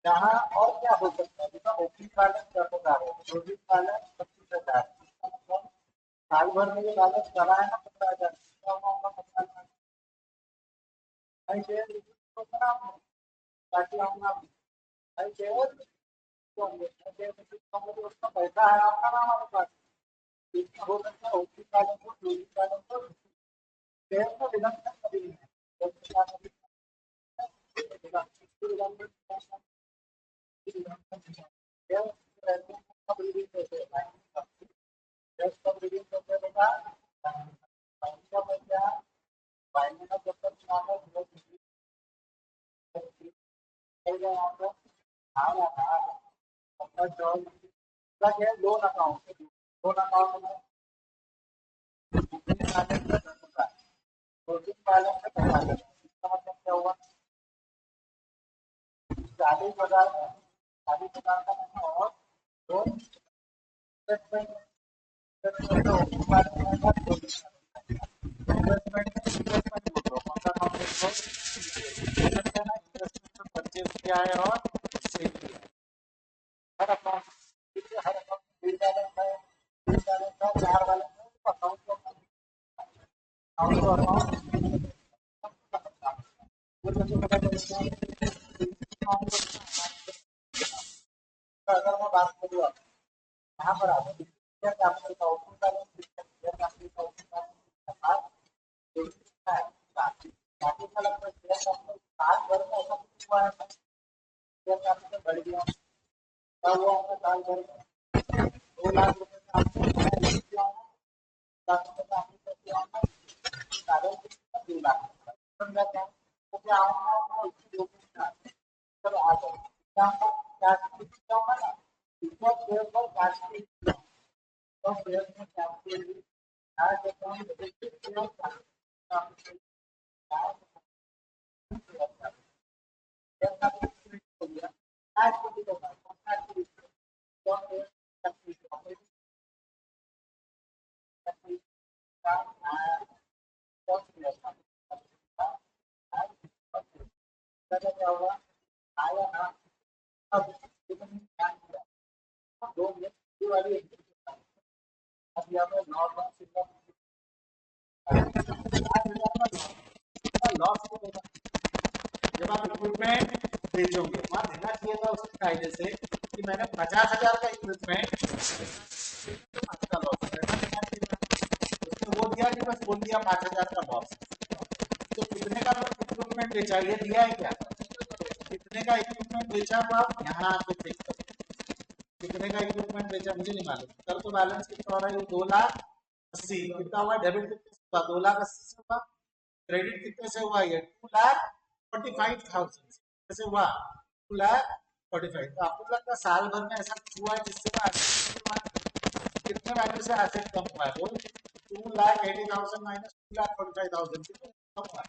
यहाँ और क्या हो सकता है? जिसका ओपनिंग बैलेंस 10,000 है, क्लोजिंग बैलेंस 25,000, इसका मतलब साल भर में ये बैलेंस चला है ना 15,000, इसका होगा 15,000। भाई शेयर तो करा ताकि हम ना, भाई शेयर तो उसका पैसा है आपका नाम हमारे पास। इसका हो सकता है ओपनिंग बैलेंस हो, क्लोजिंग बैलेंस हो, शेयर का रिडम्पशन कभी नहीं है। लोन अकाउंट, लोन अकाउंट में क्लोजिंग बैलेंस है 50,000, इसका मतलब क्या हुआ? 40,000 है, 40,000 का मतलब और लोन इन्वेस्टमेंट, इन्वेस्टमेंट का ओपनिंग बैलेंस रहेगा, इन्वेस्टमेंट इन्वेस्टमेंट बोल रहा हूँ, कौन सा अकाउंट है? इन्वेस्टमेंट में परचेज किया है और सेल किया है। हर अकाउंट, हर अकाउंट तीन बैलेंस है, तीन बैलेंस है, 4 बैलेंस है, तो अकाउंट को अकाउंट अगर मैं बात करूँ यहाँ पर आता है, शेयर कैपिटल का ओपनिंग बैलेंस, शेयर कैपिटल का ओपनिंग बैलेंस बढ़ गया, क्या हुआ आपका साल भर में 2 लाख रुपए का आपको लाख रुपए का आपको 2 लाख समझा क्या? तो क्या होगा उसकी जो सब आ जाए क्या होगा ना ऊपर शेयर पर कैश की तो शेयर में कैश की आज अकाउंट क्या होगा आया ना अब दो वाली अभी हमें नॉर्मल लॉस को देना जब आप इक्विपमेंट बेचोगे वहां देना चाहिए था उसके कायदे से कि मैंने 50,000 का इक्विपमेंट का लॉस उसने वो दिया कि बस बोल दिया 5,000 का लॉस तो कितने का इक्विपमेंट बेचा ये दिया है क्या कितने का इक्विपमेंट बेचा वो आप यहाँ आके चेक करो कितने का इक्विपमेंट बेचा मुझे नहीं मालूम सर तो बैलेंस कितना हो रहा है 2,80,000 कितना हुआ डेबिट कितने से हुआ 2,80,000 से हुआ क्रेडिट कितने से हुआ ये 2,45,000 कैसे हुआ 2,45,000 तो आपको लगता है साल भर में ऐसा हुआ है जिससे कितने वैल्यू से एसेट कम हुआ है बोल 2,80,000 माइनस 2,45,000 कम हुआ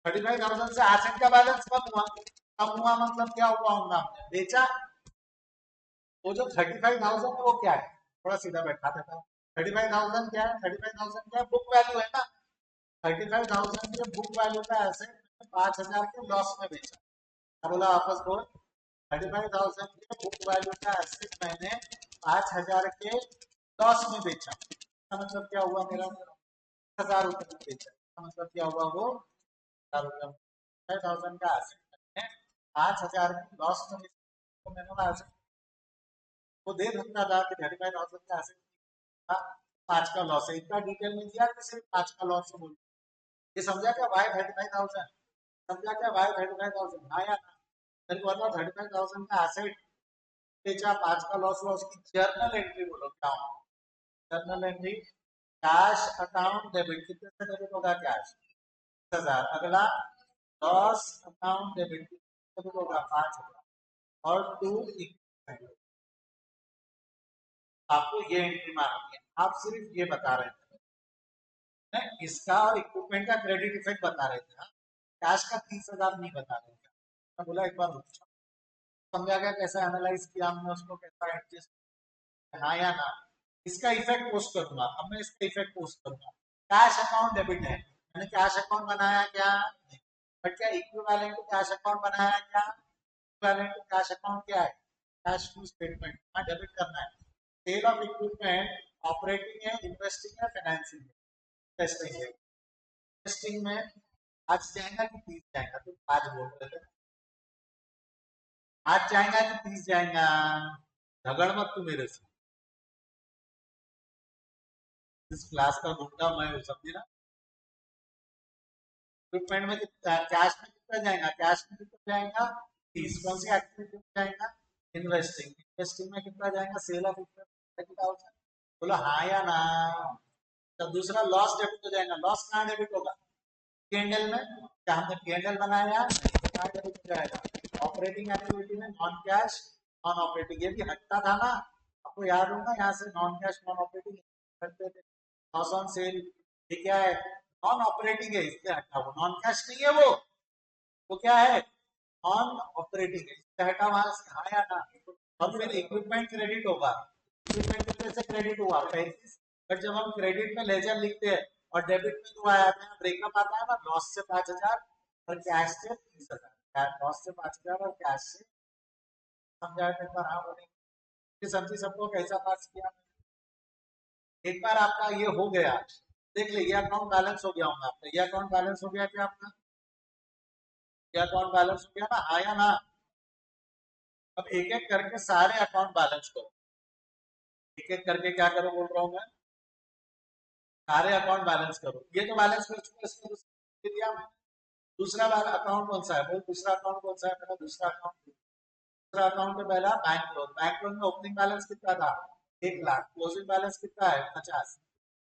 35,000 से एसेट का बैलेंस कम हुआ मतलब क्या हुआ होगा हमने बेचा वो जो 35,000 है वो क्या है थोड़ा सीधा बैठा था 35,000 क्या है 35,000 क्या है बुक वैल्यू है ना 35,000 के बुक वैल्यू का एसेट 5,000 के लॉस में बेचा क्या बोला वापस बोल 35,000 के बुक वैल्यू का एसेट मैंने 5,000 के लॉस में बेचा इसका मतलब क्या हुआ मेरा 1,000 रुपए में बेचा इसका मतलब क्या हुआ वो 1,000 रुपए 5,000 का एसेट मैंने 5,000 के लॉस में बेचा तो मैंने वो एसेट वो दे सकता था कि 35,000 का एसेट था 5 का लॉस है इतना डिटेल में दिया कि सिर्फ 5 का लॉस बोल ये समझा क्या वाई 35,000 समझा क्या वाई 35,000 हाँ या ना फिर बोला 35,000 का एसेट बेचा 5 का लॉस हुआ उसकी जर्नल एंट्री बोलो क्या journal entry cash account debit कितने से डेबिट होगा कैश 10,000 अगला लॉस अकाउंट डेबिट कितने डेबिट होगा 5,000 और 2 आपको ये एंट्री मारनी है आप सिर्फ ये बता रहे थे इसका और इक्विपमेंट का क्रेडिट इफेक्ट बता रहे थे कैश का 30,000 नहीं बता रहे थे मैं बोला एक बार समझा गया कैसा एनालाइज किया हमने उसको कैसा एडजस्ट हाँ या ना इसका इफेक्ट पोस्ट करूंगा अब मैं इसका इफेक्ट पोस्ट करूंगा कैश अकाउंट डेबिट है मैंने कैश अकाउंट बनाया क्या बट क्या इक्विवेलेंट टू कैश अकाउंट बनाया क्या इक्विवेलेंट टू कैश अकाउंट क्या है कैश फ्लो स्टेटमेंट हाँ डेबिट करना है सेल ऑफ इक्विपमेंट ऑपरेटिंग है इन्वेस्टिंग है फाइनेंसिंग है इन्वेस्टिंग है इन्वेस्टिंग में आज जाएगा कि 30 जाएगा तो आज बोल रहे थे आज जाएगा कि 30 जाएगा झगड़ मत तू मेरे से इस क्लास का गुंडा मैं हूँ समझी ना इक्विपमेंट में कितना कैश में कितना जाएगा कैश में कितना जाएगा 30 कौन सी एक्टिविटी में जाएगा इन्वेस्टिंग इन्वेस्टिंग में कितना जाएगा सेल ऑफ इक्विपमेंट बोलो हाँ या ना तो दूसरा लॉस डेबिट हो जाएगा लॉस कहाँ डेबिट होगा पीएनएल में क्या हमने पीएनएल बनाया कहाँ डेबिट हो जाएगा ऑपरेटिंग एक्टिविटी में नॉन कैश नॉन ऑपरेटिंग ये भी हटता था ना आपको याद होगा यहाँ से नॉन कैश नॉन ऑपरेटिंग करते थे लॉस ऑन सेल ये क्या है नॉन ऑपरेटिंग है इससे हटा वो नॉन कैश नहीं है वो क्या है नॉन ऑपरेटिंग है इससे हटा वहां से हाँ या ना और फिर इक्विपमेंट क्रेडिट होगा इक्विपमेंट कितने से क्रेडिट हुआ 35 बट जब हम क्रेडिट में लेजर लिखते हैं और डेबिट में जो आया था ब्रेकअप आता है ना लॉस से 5,000 और कैश से 30,000 लॉस से 5,000 और कैश से समझाया एक बार हाँ बोलेंगे समझी सबको कैसा पास किया एक बार आपका ये हो गया देख ले ये अकाउंट बैलेंस हो गया होगा आपका ये अकाउंट बैलेंस हो गया क्या आपका ये अकाउंट बैलेंस हो गया ना हाँ या ना अब एक एक करके सारे अकाउंट बैलेंस करो एक एक करके क्या करो बोल रहा हूँ मैं सारे अकाउंट बैलेंस करो। ये तो बैलेंस कर चुके, इसमें दूसरा दिया मैंने। दूसरा वाला अकाउंट कौन सा है? बोल दूसरा अकाउंट कौन सा है मेरा? दूसरा अकाउंट, दूसरा अकाउंट में पहला बैंक लोन। बैंक लोन में ओपनिंग बैलेंस कितना था? 1 लाख। क्लोजिंग बैलेंस कितना है? 50।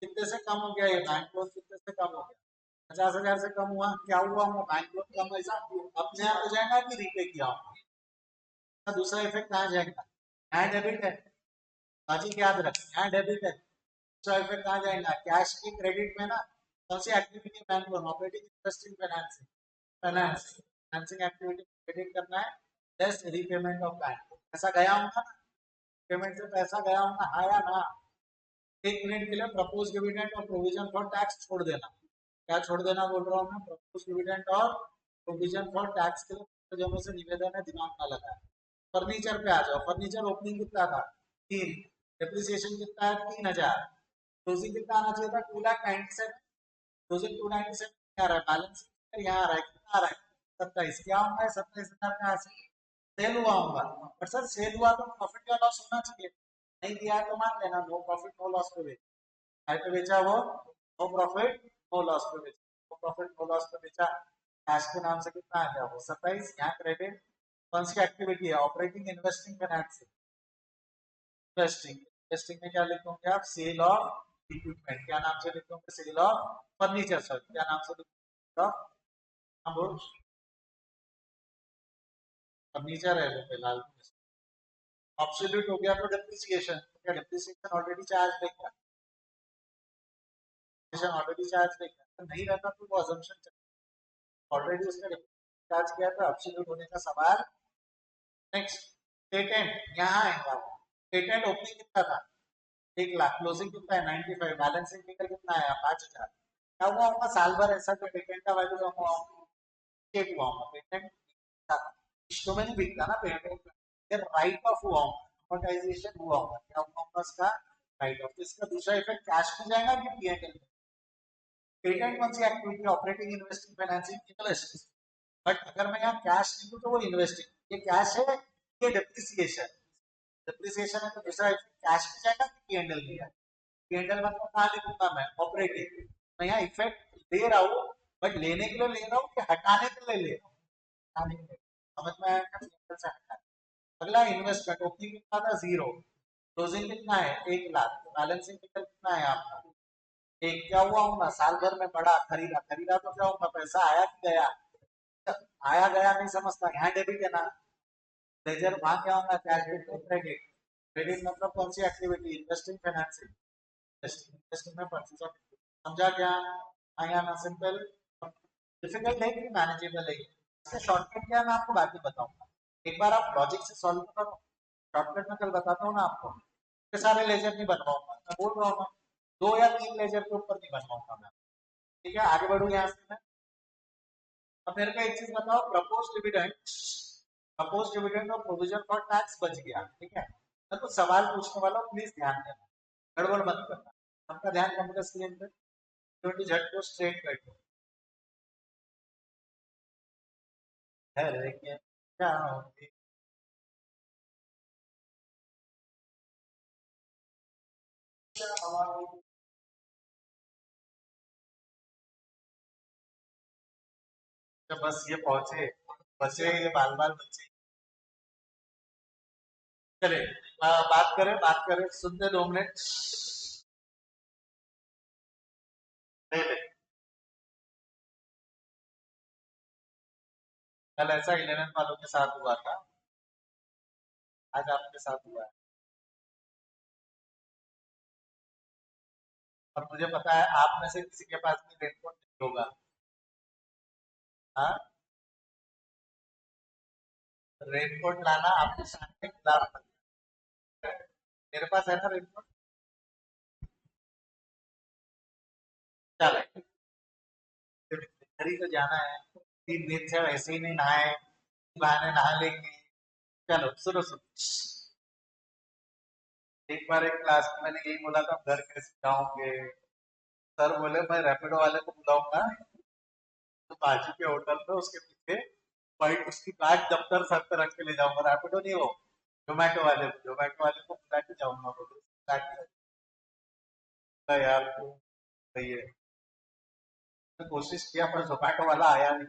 कितने से कम हो गया ये बैंक लोन? कितने से कम हो गया? 50,000 से कम हुआ। क्या हुआ? वो बैंक लोन कम ऐसा अपने आप हो जाएगा कि रीपे किया होगा? दूसरा इफेक्ट कहाँ जाएगा? यहाँ डेबिट है, बाजी याद रख, यहाँ डेबिट है। दूसरा इफेक्ट कहाँ जाएगा? कैश की क्रेडिट में ना। कौन सी activity? Bank loan, operating interesting financing. Financing, financing activity credit करना है, लेस रीपेमेंट ऑफ बैंक। पैसा गया होगा ना, पेमेंट से पैसा गया होगा, हाँ या ना? 1 मिनट के लिए प्रपोज डिविडेंड और प्रोविजन फॉर टैक्स छोड़ देना। क्या छोड़ देना बोल रहा हूँ मैं? प्रपोज डिविडेंड और प्रोविजन फॉर टैक्स के लिए जब से निवेदन है, दिमाग ना लगाए। फर्नीचर पे आ जाओ। फर्नीचर ओपनिंग कितना था? 3। डेप्रिसिएशन कितना है? 3,000। क्लोजिंग कितना आना चाहिए था? 2,97,000। क्लोजिंग 297 आ रहा है। बैलेंस यहाँ आ रहा है, कितना आ रहा है? 27। क्या होगा? 27,000 का सेल हुआ होगा। पर सर सेल हुआ तो प्रॉफिट या लॉस होना चाहिए। नहीं दिया है तो मान लेना नो प्रॉफिट नो लॉस पे बेचा। पे बेचा वो नो प्रॉफिट नो लॉस पे बेचा। नो प्रॉफिट नो लॉस पे बेचा। कैश के नाम से कितना आ गया? वो 27। यहाँ क्रेडिट कौन सी एक्टिविटी है? Operating investing financing. Investing, investing में क्या लिखोगे आप? Sale of equipment. क्या नाम से लिखोगे? Cell of furniture. सॉरी, क्या नाम से लिखोगे? फर्नीचर है जो फिलहाल। ऑब्सोल्यूट हो गया तो डेप्रिसिएशन। क्या डेप्रिसिएशन ऑलरेडी चार्ज है? क्या ऑलरेडी चार्ज है? क्या नहीं रहता तो वो अजम्पशन ऑलरेडी उसने चार्ज किया था, ऑब्सोल्यूट होने का सवाल। नेक्स्ट, पेटेंट यहाँ आएगा। पेटेंट ओपनिंग कितना था? 1 लाख। क्लोजिंग कितना है? 95। बैलेंसिंग फिगर कितना है? 5,000। क्या हुआ होगा साल भर ऐसा जो पेटेंट का वैल्यू हुआ होगा? पेटेंट किस्तों में नहीं बिकता ना पेटेंट, राइट ऑफ हुआ होगा, अमोर्टाइजेशन हुआ होगा। क्या हुआ होगा? उसका राइट ऑफ। इसका दूसरा इफेक्ट कैश में जाएगा कि पीएनएल में? पेटेंट कौन सी activity? Operating investing financing invest. But अगर मैं यहाँ कैश लिखूं तो वो इन्वेस्टिंग। ये कैश है, ये डेप्रिसिएशन। डेप्रिसिएशन है तो दूसरा कैश में जाएगा कि पीएनएल में जाएगा? पीएनएल मतलब कहाँ लिखूंगा मैं? ऑपरेटिंग। मैं यहाँ इफेक्ट ले रहा हूँ, बट लेने के लिए ले रहा हूँ कि हटाने के लिए ले रहा हूँ? समझ में आया? पीएनएल से हटाने। अगला इन्वेस्टमेंट। ओपनिंग कितना था? 0। क्लोजिंग कितना है? 1 लाख। बैलेंसिंग कितना है आपका? एक। क्या हुआ होगा? साल भर में बड़ा खरीदा। खरीदा तो क्या होगा? पैसा आया कि गया? आया गया नहीं समझता। यहाँ डेबिट है ना, लेजर वहां क्या होगा? Cash credit. क्रेडिट मतलब कौन सी एक्टिविटी? Investing financing. इन्वेस्टिंग में परचेज ऑफ। समझा क्या? आया ना? सिंपल। डिफिकल्ट है कि मैनेजेबल है? इसका शॉर्टकट क्या है मैं आपको बाद में बताऊंगा। एक बार आप लॉजिक से सॉल्व करो। शॉर्टकट में कल बताता हूँ ना आपको। इतने सारे लेजर नहीं बनवाऊंगा मैं, बोल रहा हूँ। 2 या 3 लेजर के ऊपर नहीं बनवाऊंगा मैं। ठीक है, आगे बढ़ू यहाँ से मैं। अब मेरे को एक चीज बताओ, प्रपोज डिविडेंड और प्रोविजन फॉर टैक्स बच गया। ठीक है, मैं तो सवाल पूछने वाला हूँ, प्लीज ध्यान देना, गड़बड़ मत करना। सबका ध्यान कंप्यूटर स्क्रीन पे, ट्वेंटी झट को स्ट्रेट बैठो। क्या होगी? जब बस ये पहुंचे, बचे ये बाल बाल बच्चे। चले बात करें सुनते 2 मिनट। ले ले। कल ऐसा 11 वालों के साथ हुआ था, आज आपके साथ हुआ है। और मुझे पता है आप में से किसी के पास भी रेनकोट नहीं होगा। हाँ, रेनकोट लाना आपके सामने खिलाफ। मेरे पास है ना रेनकोट। चलो, घर ही तो जाना है, 3 दिन से वैसे ही नहीं नहाए, बहाने नहा लेंगे। चलो सुनो सुनो। एक बार एक क्लास में मैंने यही बोला था, घर कैसे जाओगे? सर बोले मैं रैपिडो वाले को बुलाऊंगा, तो बाजू के होटल पे उसके पीछे वाइट उसकी बैग दफ्तर सर पे रख के ले जाऊंगा। रैपिडो नहीं, वो जोमेटो वाले को बुला के जाऊंगा, बोलो यार। ये कोशिश किया पर जोमेटो वाला आया नहीं।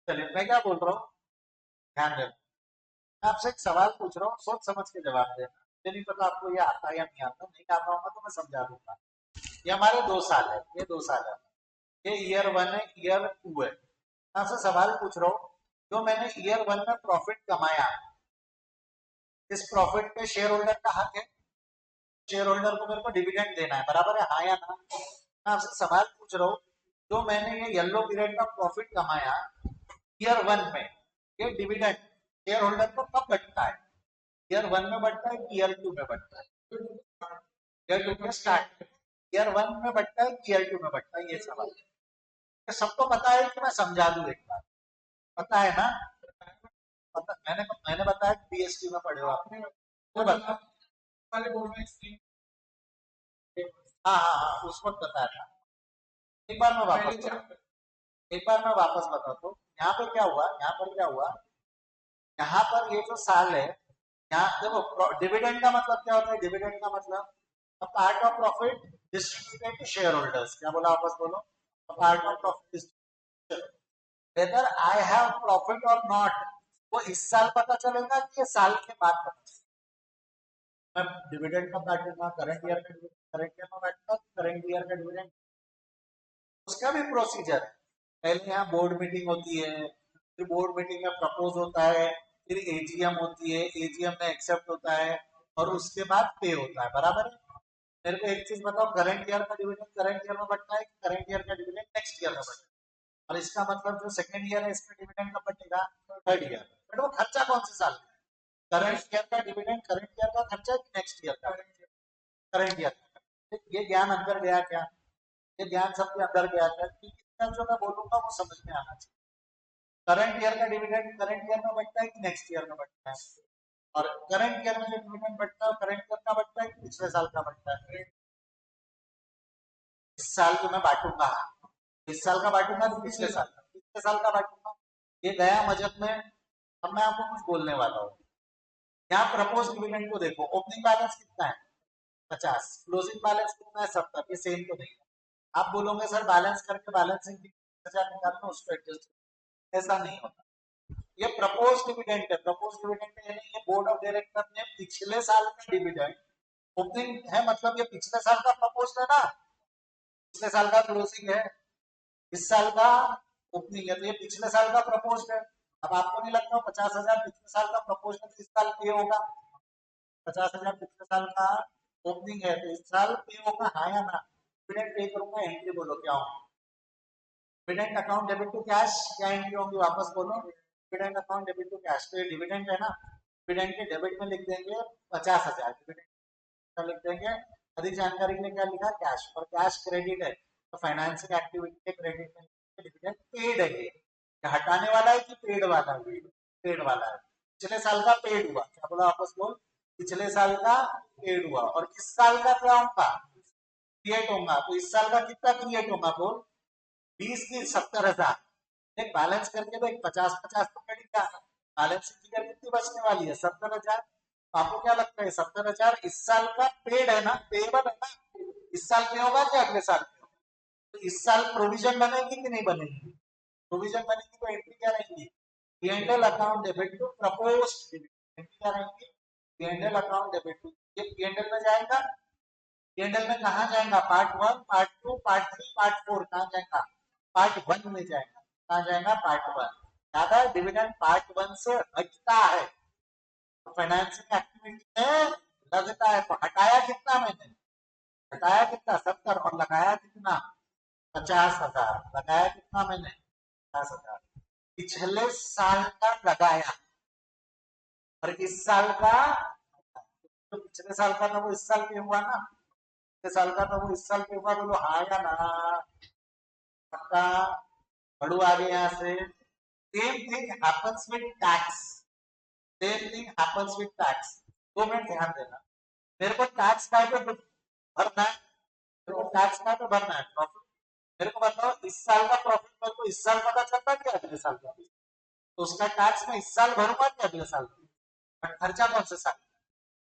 चलिए मैं क्या बोल रहा हूँ, ध्यान देना। मैं आपसे एक सवाल पूछ रहा हूँ, सोच समझ के जवाब देना। मुझे नहीं पता आपको ये आता है या नहीं आता, नहीं आता होगा तो मैं समझा दूंगा। ये हमारे 2 साल है, ये 2 साल है, ये ईयर 1 है, ईयर 2 है। मैं आपसे सवाल पूछ रहा हूँ, जो मैंने ईयर 1 में प्रॉफिट कमाया, इस प्रॉफिट पे शेयर होल्डर का हक है। शेयर होल्डर को मेरे को डिविडेंड देना है, बराबर है, हाँ या ना। मैं आपसे सवाल पूछ रहा हूँ, जो मैंने ये येलो पीरियड का प्रॉफिट कमाया ईयर 1 में, ये डिविडेंड शेयर होल्डर को कब बचता है? ईयर 1 में बढ़ता है कि ईयर 2 में बढ़ता है? ईयर 2 में स्टार्ट, ईयर 1 में बढ़ता है कि ईयर 2 में बढ़ता है, ये सवाल है। सबको पता है कि मैं समझा दूं एक बार, पता है ना? पता, मैंने बताया कि बीएसटी में पढ़े हो आप, वो बता। हाँ हाँ हाँ, उस वक्त बताया था। एक बार मैं वापस एक बार मैं वापस बताता हूँ। यहाँ पर क्या हुआ, यहाँ पर क्या हुआ, यहाँ पर ये जो साल है, यहाँ देखो डिविडेंड का मतलब क्या होता है? डिविडेंड का मतलब part of profit distributed to share holders. क्या बोला, वापस बोलो। Part of profit, whether I have profit और नॉट, वो इस साल पता चलेगा कि ये साल के बाद पता चलेगा। मैं डिविडेंड का बांटूंगा, करंट ईयर का डिविडेंड करंट ईयर में बांटूंगा, करंट ईयर का डिविडेंड, उसका भी प्रोसीजर है। पहले यहाँ बोर्ड मीटिंग होती है, फिर बोर्ड मीटिंग में प्रपोज होता है, फिर एजीएम होती है, एजीएम में एक्सेप्ट होता है, और उसके बाद पे होता है, बराबर है। मेरे को एक चीज बताओ, करंट ईयर का डिविडेंड करंट ईयर में बढ़ता है, करंट ईयर का डिविडेंड नेक्स्ट ईयर में बढ़ता है? और इसका मतलब जो सेकंड ईयर है, इसका डिविडेंड कब बचेगा? Third year. बट वो खर्चा कौन से साल में? करंट ईयर का डिविडेंड करंट ईयर का खर्चा कि नेक्स्ट ईयर का? Current year. ये ज्ञान अंदर गया क्या? ये ज्ञान सबके अंदर गया क्या? क्योंकि जो मैं बोलूंगा वो समझ में आना चाहिए। करंट ईयर का डिविडेंड करंट ईयर में बढ़ता है कि नेक्स्ट ईयर में बढ़ता है? और करंट ईयर में जो डिविडेंड बढ़ता है, करंट ईयर का बढ़ता है कि पिछले साल का बढ़ता है? इस साल को मैं बांटूंगा, इस साल का बांटूंगा तो पिछले साल का, पिछले साल का बांटूंगा। ये गया मजब में। अब मैं आपको कुछ बोलने वाला हूँ। यहाँ प्रपोज डिविडेंड को देखो, ओपनिंग बैलेंस कितना है? 50, क्लोजिंग बैलेंस कितना है? 70। ये सेम तो नहीं है। आप बोलोगे सर बैलेंस करके बैलेंसिंग 50 निकालना, उसको एडजस्ट, ऐसा नहीं होता। ये प्रपोज डिविडेंड है। प्रपोज डिविडेंड यानी ये बोर्ड ऑफ डायरेक्टर ने पिछले साल का डिविडेंड, ओपनिंग है मतलब ये पिछले साल का प्रपोज है ना, पिछले साल का क्लोजिंग है, इस साल का ओपनिंग है, तो ये पिछले साल का प्रपोज है। अब आपको नहीं लगता 50,000 पिछले साल का प्रपोज है तो इस साल पे होगा? 50,000 पिछले साल का ओपनिंग है तो इस साल पे होगा, हाँ या ना? डिविडेंड पे करूंगा, एंट्री बोलो क्या होगा? Dividend account debit to cash, क्या एंट्री होगी? वापस बोलो। Dividend account debit to cash, तो ये डिविडेंड है ना, डिविडेंड के डेबिट में लिख देंगे 50,000, डिविडेंड लिख देंगे। अधिक जानकारी के लिए क्या लिखा? कैश। और कैश क्रेडिट है तो फाइनेंसिंग एक्टिविटी के क्रेडिट में डिविडेंड पेड है। ये हटाने वाला है कि पेड वाला है? पेड वाला है। पिछले साल का पेड हुआ, क्या बोला, वापस बोल। पिछले साल का पेड हुआ, और इस साल का क्या होगा? क्रिएट होगा। तो इस साल का कितना क्रिएट होगा बोल? 20 की 70,000। एक बैलेंस करके देख, 50-50 तो कड़ी क्या, बैलेंस फिगर कितनी बचने वाली है? 70,000। आपको क्या लगता है 70,000 इस साल का पेड है ना, पेबल है ना? इस साल पे होगा कि अगले साल पे होगा? तो इस साल प्रोविजन बनेगी कि नहीं बनेगी? प्रोविजन बनेगी तो एंट्री क्या रहेगी? P and L account debit to proposed dividend. Entry क्या रहेगी? P and L account debit to. ये पी&एल में जाएगा। पी&एल में कहाँ जाएगा? पार्ट 1, पार्ट 2, पार्ट 3, पार्ट 4, कहाँ जाएगा? पार्ट 1 में जाएगा। कहाँ जाएगा? पार्ट 1। ज्यादा डिविडेंड पार्ट 1 से हटता है तो फाइनेंसिंग एक्टिविटी में लगता है। तो हटाया कितना मैंने? हटाया कितना? 70। और लगाया कितना? 50,000। लगाया कितना मैंने? 50,000। पिछले साल का लगाया और इस साल का, तो पिछले साल का था वो इस साल पे हुआ ना, पिछले साल का था वो इस साल पे हुआ। बोलो हाँ या ना? पक्का? बढ़ू आगे यहाँ से। Same thing happens with tax, same thing happens with tax. 2 minute ध्यान देना। मेरे को टैक्स का पे भरना है, मेरे को टैक्स का पे भरना है, प्रॉफिट। मेरे को बताओ इस साल का प्रॉफिट मेरे को इस साल पता चलता है क्या अगले साल का? तो उसका टैक्स मैं इस साल भरूंगा क्या अगले साल? बट खर्चा कौन से साल?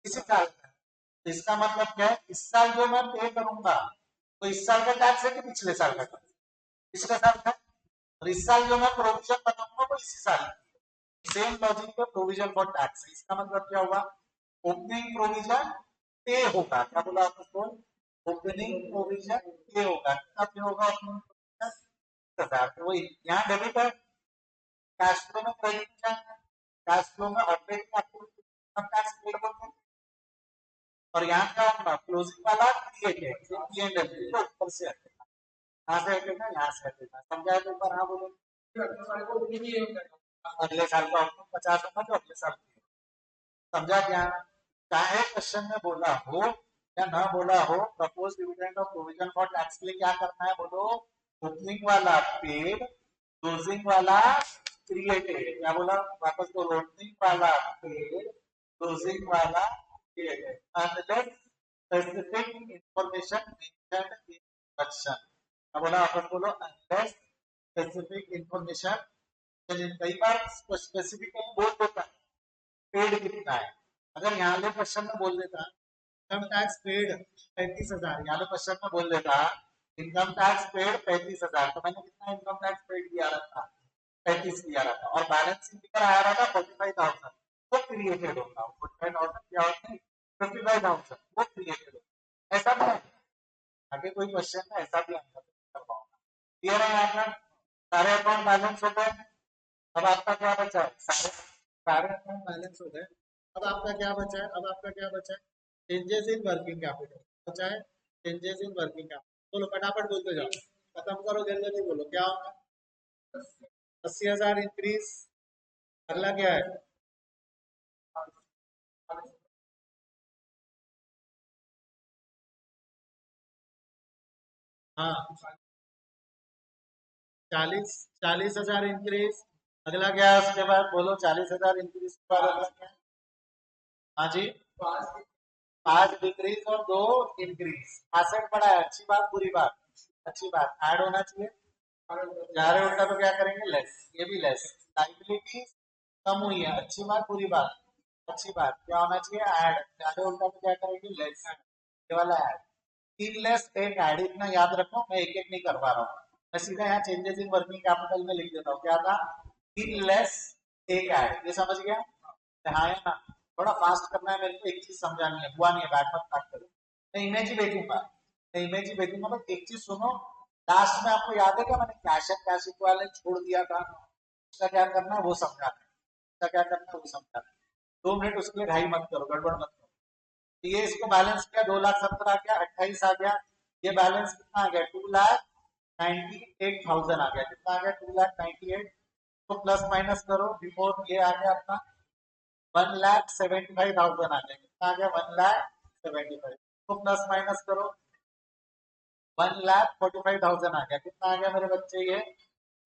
इसी साल का। तो इसका मतलब क्या है? इस साल जो मैं पे करूंगा तो इस साल का टैक्स है कि पिछले साल का टैक्स? पिछले साल का। और इस साल जो मैं प्रोविजन बनाऊंगा वो इसी साल की। सेम लॉजिक पे प्रोविजन फॉर टैक्स, इसका मतलब क्या हुआ? ओपनिंग प्रोविजन पे होगा, क्या बोला आपको? ओपनिंग प्रोविजन पे होगा, कितना पे होगा ओपनिंग प्रोविजन? 10,000। तो वही यहाँ डेबिट है, कैश फ्लो में क्रेडिट जाएगा, कैश फ्लो में operating activity income tax paid बोलते हैं। और यहाँ क्या होगा? क्लोजिंग वाला क्रिएट है, P&L तो ऊपर से हटेगा, यहाँ से हटेगा, यहाँ से हटेगा। समझा है? तो ऊपर हाँ बोलो। अगले साल का आपको 50 होगा तो अगले साल समझा क्या? चाहे क्वेश्चन में बोला हो या ना बोला हो, प्रपोज डिविडेंड और प्रोविजन फॉर टैक्स के लिए क्या करना है बोलो? ओपनिंग वाला पेड, क्लोजिंग वाला क्रिएटेड। क्या बोला? वापस बोलो, ओपनिंग वाला पेड, क्लोजिंग वाला created, unless specific information mentioned in question. क्या बोला? वापस बोलो, अनलेस स्पेसिफिक इंफॉर्मेशन। कई बार स्पेसिफिक बोल देता है पेड कितना है। अगर यहाँ ले क्वेश्चन में बोल देता इनकम टैक्स पेड 35,000, यहाँ ले क्वेश्चन में बोल देता इनकम टैक्स पेड 35,000, तो मैंने कितना इनकम टैक्स पेड किया रखा? 35 किया रखा। और बैलेंस शीट पर आया रहा था 45,000, वो क्रिएटेड होता। 45,000 क्या होता है? 55,000 वो क्रिएटेड होता। ऐसा भी आगे कोई क्वेश्चन है ऐसा भी आंसर कर पाऊंगा। क्लियर है? आपका सारे अकाउंट बैलेंस हो गए। अब आपका क्या बचा है? सारे सारे अकाउंट बैलेंस हो गए। अब आपका क्या बचा है? अब आपका क्या बचा है? चेंजेस इन वर्किंग कैपिटल बचा है। चेंजेस इन वर्किंग कैपिटल बोलो, फटाफट बोलते जाओ, खत्म करो, जल्दी जल्दी बोलो। क्या होगा? 80,000 इंक्रीज। अगला क्या है? हाँ, 40,000 इंक्रीज। अगला क्या है उसके बाद? बोलो, 40,000 इंक्रीज के बाद अगला क्या है? हाँ जी, 5 डिक्रीज और 2 इंक्रीज। एसेट बढ़ा है, अच्छी बात बुरी बात? अच्छी बात। ऐड होना चाहिए, जा रहे उल्टा तो क्या करेंगे? लेस। ये भी लेस। लाइबिलिटी कम हुई है, अच्छी बात बुरी बात? अच्छी बात। क्या होना चाहिए? ऐड। जा रहे उल्टा तो क्या करेंगे? लेस। ये वाला ऐड। 3 लेस 1 ऐड, इतना याद रखो, मैं एक एक नहीं कर पा रहा हूँ। मैं सीधा यहाँ चेंजेस इन वर्किंग कैपिटल में लिख देता हूँ। क्या था? 3 लेस 1 ऐड। ये समझ गया? हाँ या ना? थोड़ा फास्ट करना है मेरे को, एक चीज समझानी है, हुआ नहीं है, बैक मत काट करो। मैं इमेज ही भेजूंगा, मैं इमेज ही भेजूंगा। बस एक चीज सुनो, लास्ट में आपको याद है क्या मैंने कैश एंड कैश इक्विवेलेंट छोड़ दिया था? उसका क्या करना है वो समझाना है, उसका क्या करना है वो समझाना है। 2 मिनट उसके लिए ढाई मत करो, गड़बड़ मत करो। तो ये इसको बैलेंस किया, 2,70,000 आ गया, 28 आ गया। ये बैलेंस कितना आ गया? 2,98,000 आ गया। कितना आ गया? 2,98,000। तो प्लस माइनस करो, बिफोर ये आ गया अपना 1,75,000 आ गया। कितना आ गया? 1,75,000। तो प्लस माइनस करो, 1,45,000 आ गया। कितना आ गया मेरे बच्चे? ये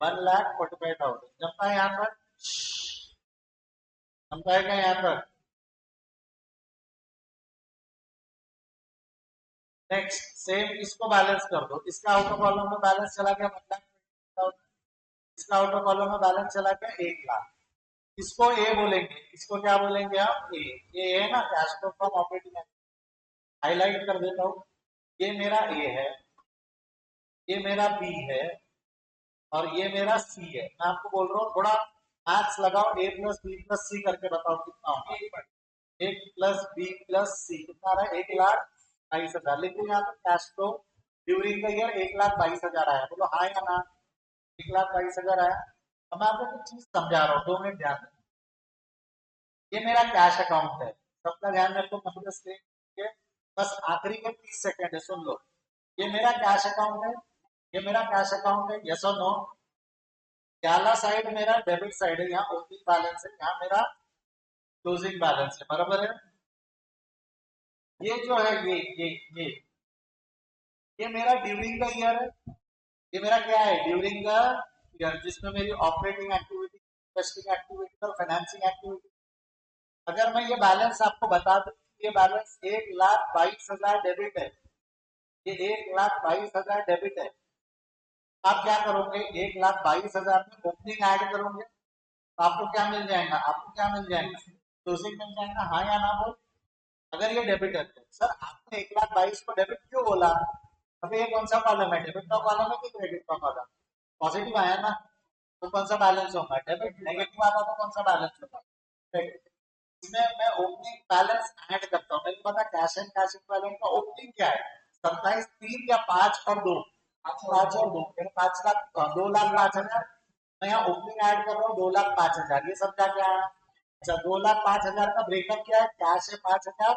1,45,000 जमता है यहाँ पर? जमता है क्या यहाँ पर? नेक्स्ट सेम इसको बैलेंस कर दो। इसका आउटर कॉलम में बैलेंस चला गया 1,20,000, इसका आउटर कॉलम में बैलेंस चला गया 1,00,000। इसको ए बोलेंगे, इसको क्या बोलेंगे आप? ए। ये है ना cash flow from operating, highlight कर देता हूँ। ये मेरा ए है, ये मेरा बी है, और ये मेरा सी है। मैं आपको बोल रहा हूँ थोड़ा मैथ्स लगाओ, ए प्लस बी प्लस सी करके बताओ कितना होगा। 1 + B + C कितना आ रहा है? 1,22,000। लेकिन यहाँ पे cash flow during the year 1,22,000 आया। बोलो हाँ या ना? 1,22,000 आया। अब मैं आपको कुछ चीज समझा रहा हूँ, 2 मिनट ध्यान दें। ये मेरा कैश अकाउंट है, सबका ध्यान रखो, कंप्यूटर स्क्रीन के बस आखिरी के 30 सेकंड है, सुन लो। ये मेरा कैश अकाउंट है, ये मेरा कैश अकाउंट है, यस और नो? पहला साइड मेरा डेबिट साइड है, यहाँ ओपनिंग बैलेंस है, यहाँ मेरा क्लोजिंग बैलेंस है, बराबर है? ये जो है ये ये मेरा ड्यूरिंग द ईयर है। ये मेरा क्या है? ड्यूरिंग द ईयर, जिसमें मेरी ऑपरेटिंग एक्टिविटी, इन्वेस्टिंग एक्टिविटी और फाइनेंसिंग एक्टिविटी। अगर मैं ये बैलेंस आपको बता दूं, ये बैलेंस 1,22,000 डेबिट है, ये 1,22,000 डेबिट है। आप क्या करोगे? 1,22,000 में ओपनिंग ऐड करोगे, तो आपको क्या मिल जाएगा? आपको क्या मिल जाएगा? क्लोजिंग मिल जाएगा, हाँ या ना बोल? अगर ये डेबिट है तो सर आपने 1,22,000 को डेबिट क्यों बोला? अभी ये कौन सा कॉलम है, डेबिट का कॉलम है कि क्रेडिट का कॉलम? पॉजिटिव आया ना, तो कौन सा बैलेंस होगा, डेबिट। नेगेटिव आता तो कौन सा बैलेंस होगा, क्रेडिट। इसमें मैं ओपनिंग बैलेंस ऐड करता हूँ, मेरे को पता कैश एंड कैश इक्विवेलेंट का ओपनिंग क्या है, 27, 3 या 5 और 2, 5 और 2, 5 लाख, 2,05,000। मैं यहाँ ओपनिंग ऐड कर रहा हूँ 2,05,000, ये समझा क्या है? अच्छा, 2,05,000 का ब्रेकअप क्या है, कैश है 5,000,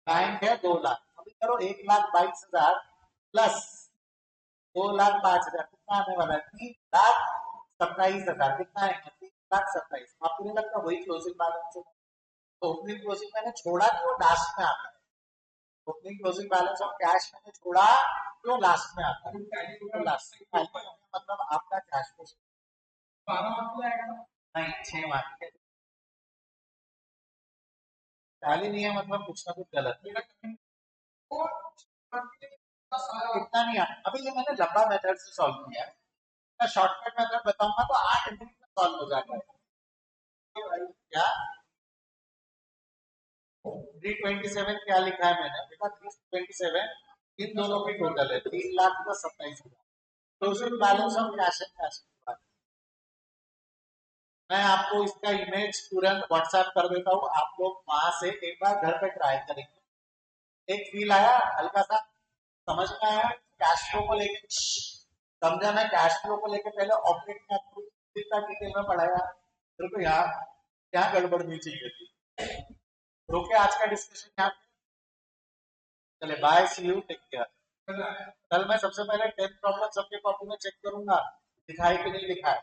बैंक है 2,00,000। अभी करो 1,22,000 प्लस 2,05,000, कितना आने वाला है, 3,27,000। कितना है, 3,27,000। आपको नहीं लगता वही क्लोजिंग बैलेंस है? तो ओपनिंग क्लोजिंग मैंने छोड़ा कि वो लास्ट में आता है, opening closing balance of cash मैंने छोड़ा तो लास्ट में आता है, तो लास्ट मतलब आपका कैश फ्लो 12 मार्क को आएगा ना? नहीं, 6 मार्क के। टैली नहीं है मतलब कुछ ना कुछ गलत है। इतना नहीं आता। अभी ये मैंने लंबा मेथड से सॉल्व किया है, मैं शॉर्टकट मेथड बताऊंगा तो 8 मिनट में सॉल्व हो जाता है। क्या 327 क्या लिखा है मैंने, देखा 327 इन दोनों की टोटल है 3,27,000। Closing balance of cash and cash. मैं आपको इसका इमेज तुरंत व्हाट्सएप कर देता हूँ, आप लोग वहां से एक बार घर पे ट्राई करेंगे। एक फील आया हल्का सा, समझ में आया कैश फ्लो को लेके, समझा मैं कैश फ्लो को लेके पहले ऑपरेटिंग एक्टिविटी का डिटेल में पढ़ाया, मेरे को यहाँ गड़बड़ नहीं चाहिए थी। रोके आज का डिस्कशन यहाँ, चले bye, see you, take care. कल मैं सबसे पहले 10 प्रॉब्लम सबके कॉपी में चेक करूंगा दिखाई कि नहीं दिखाए।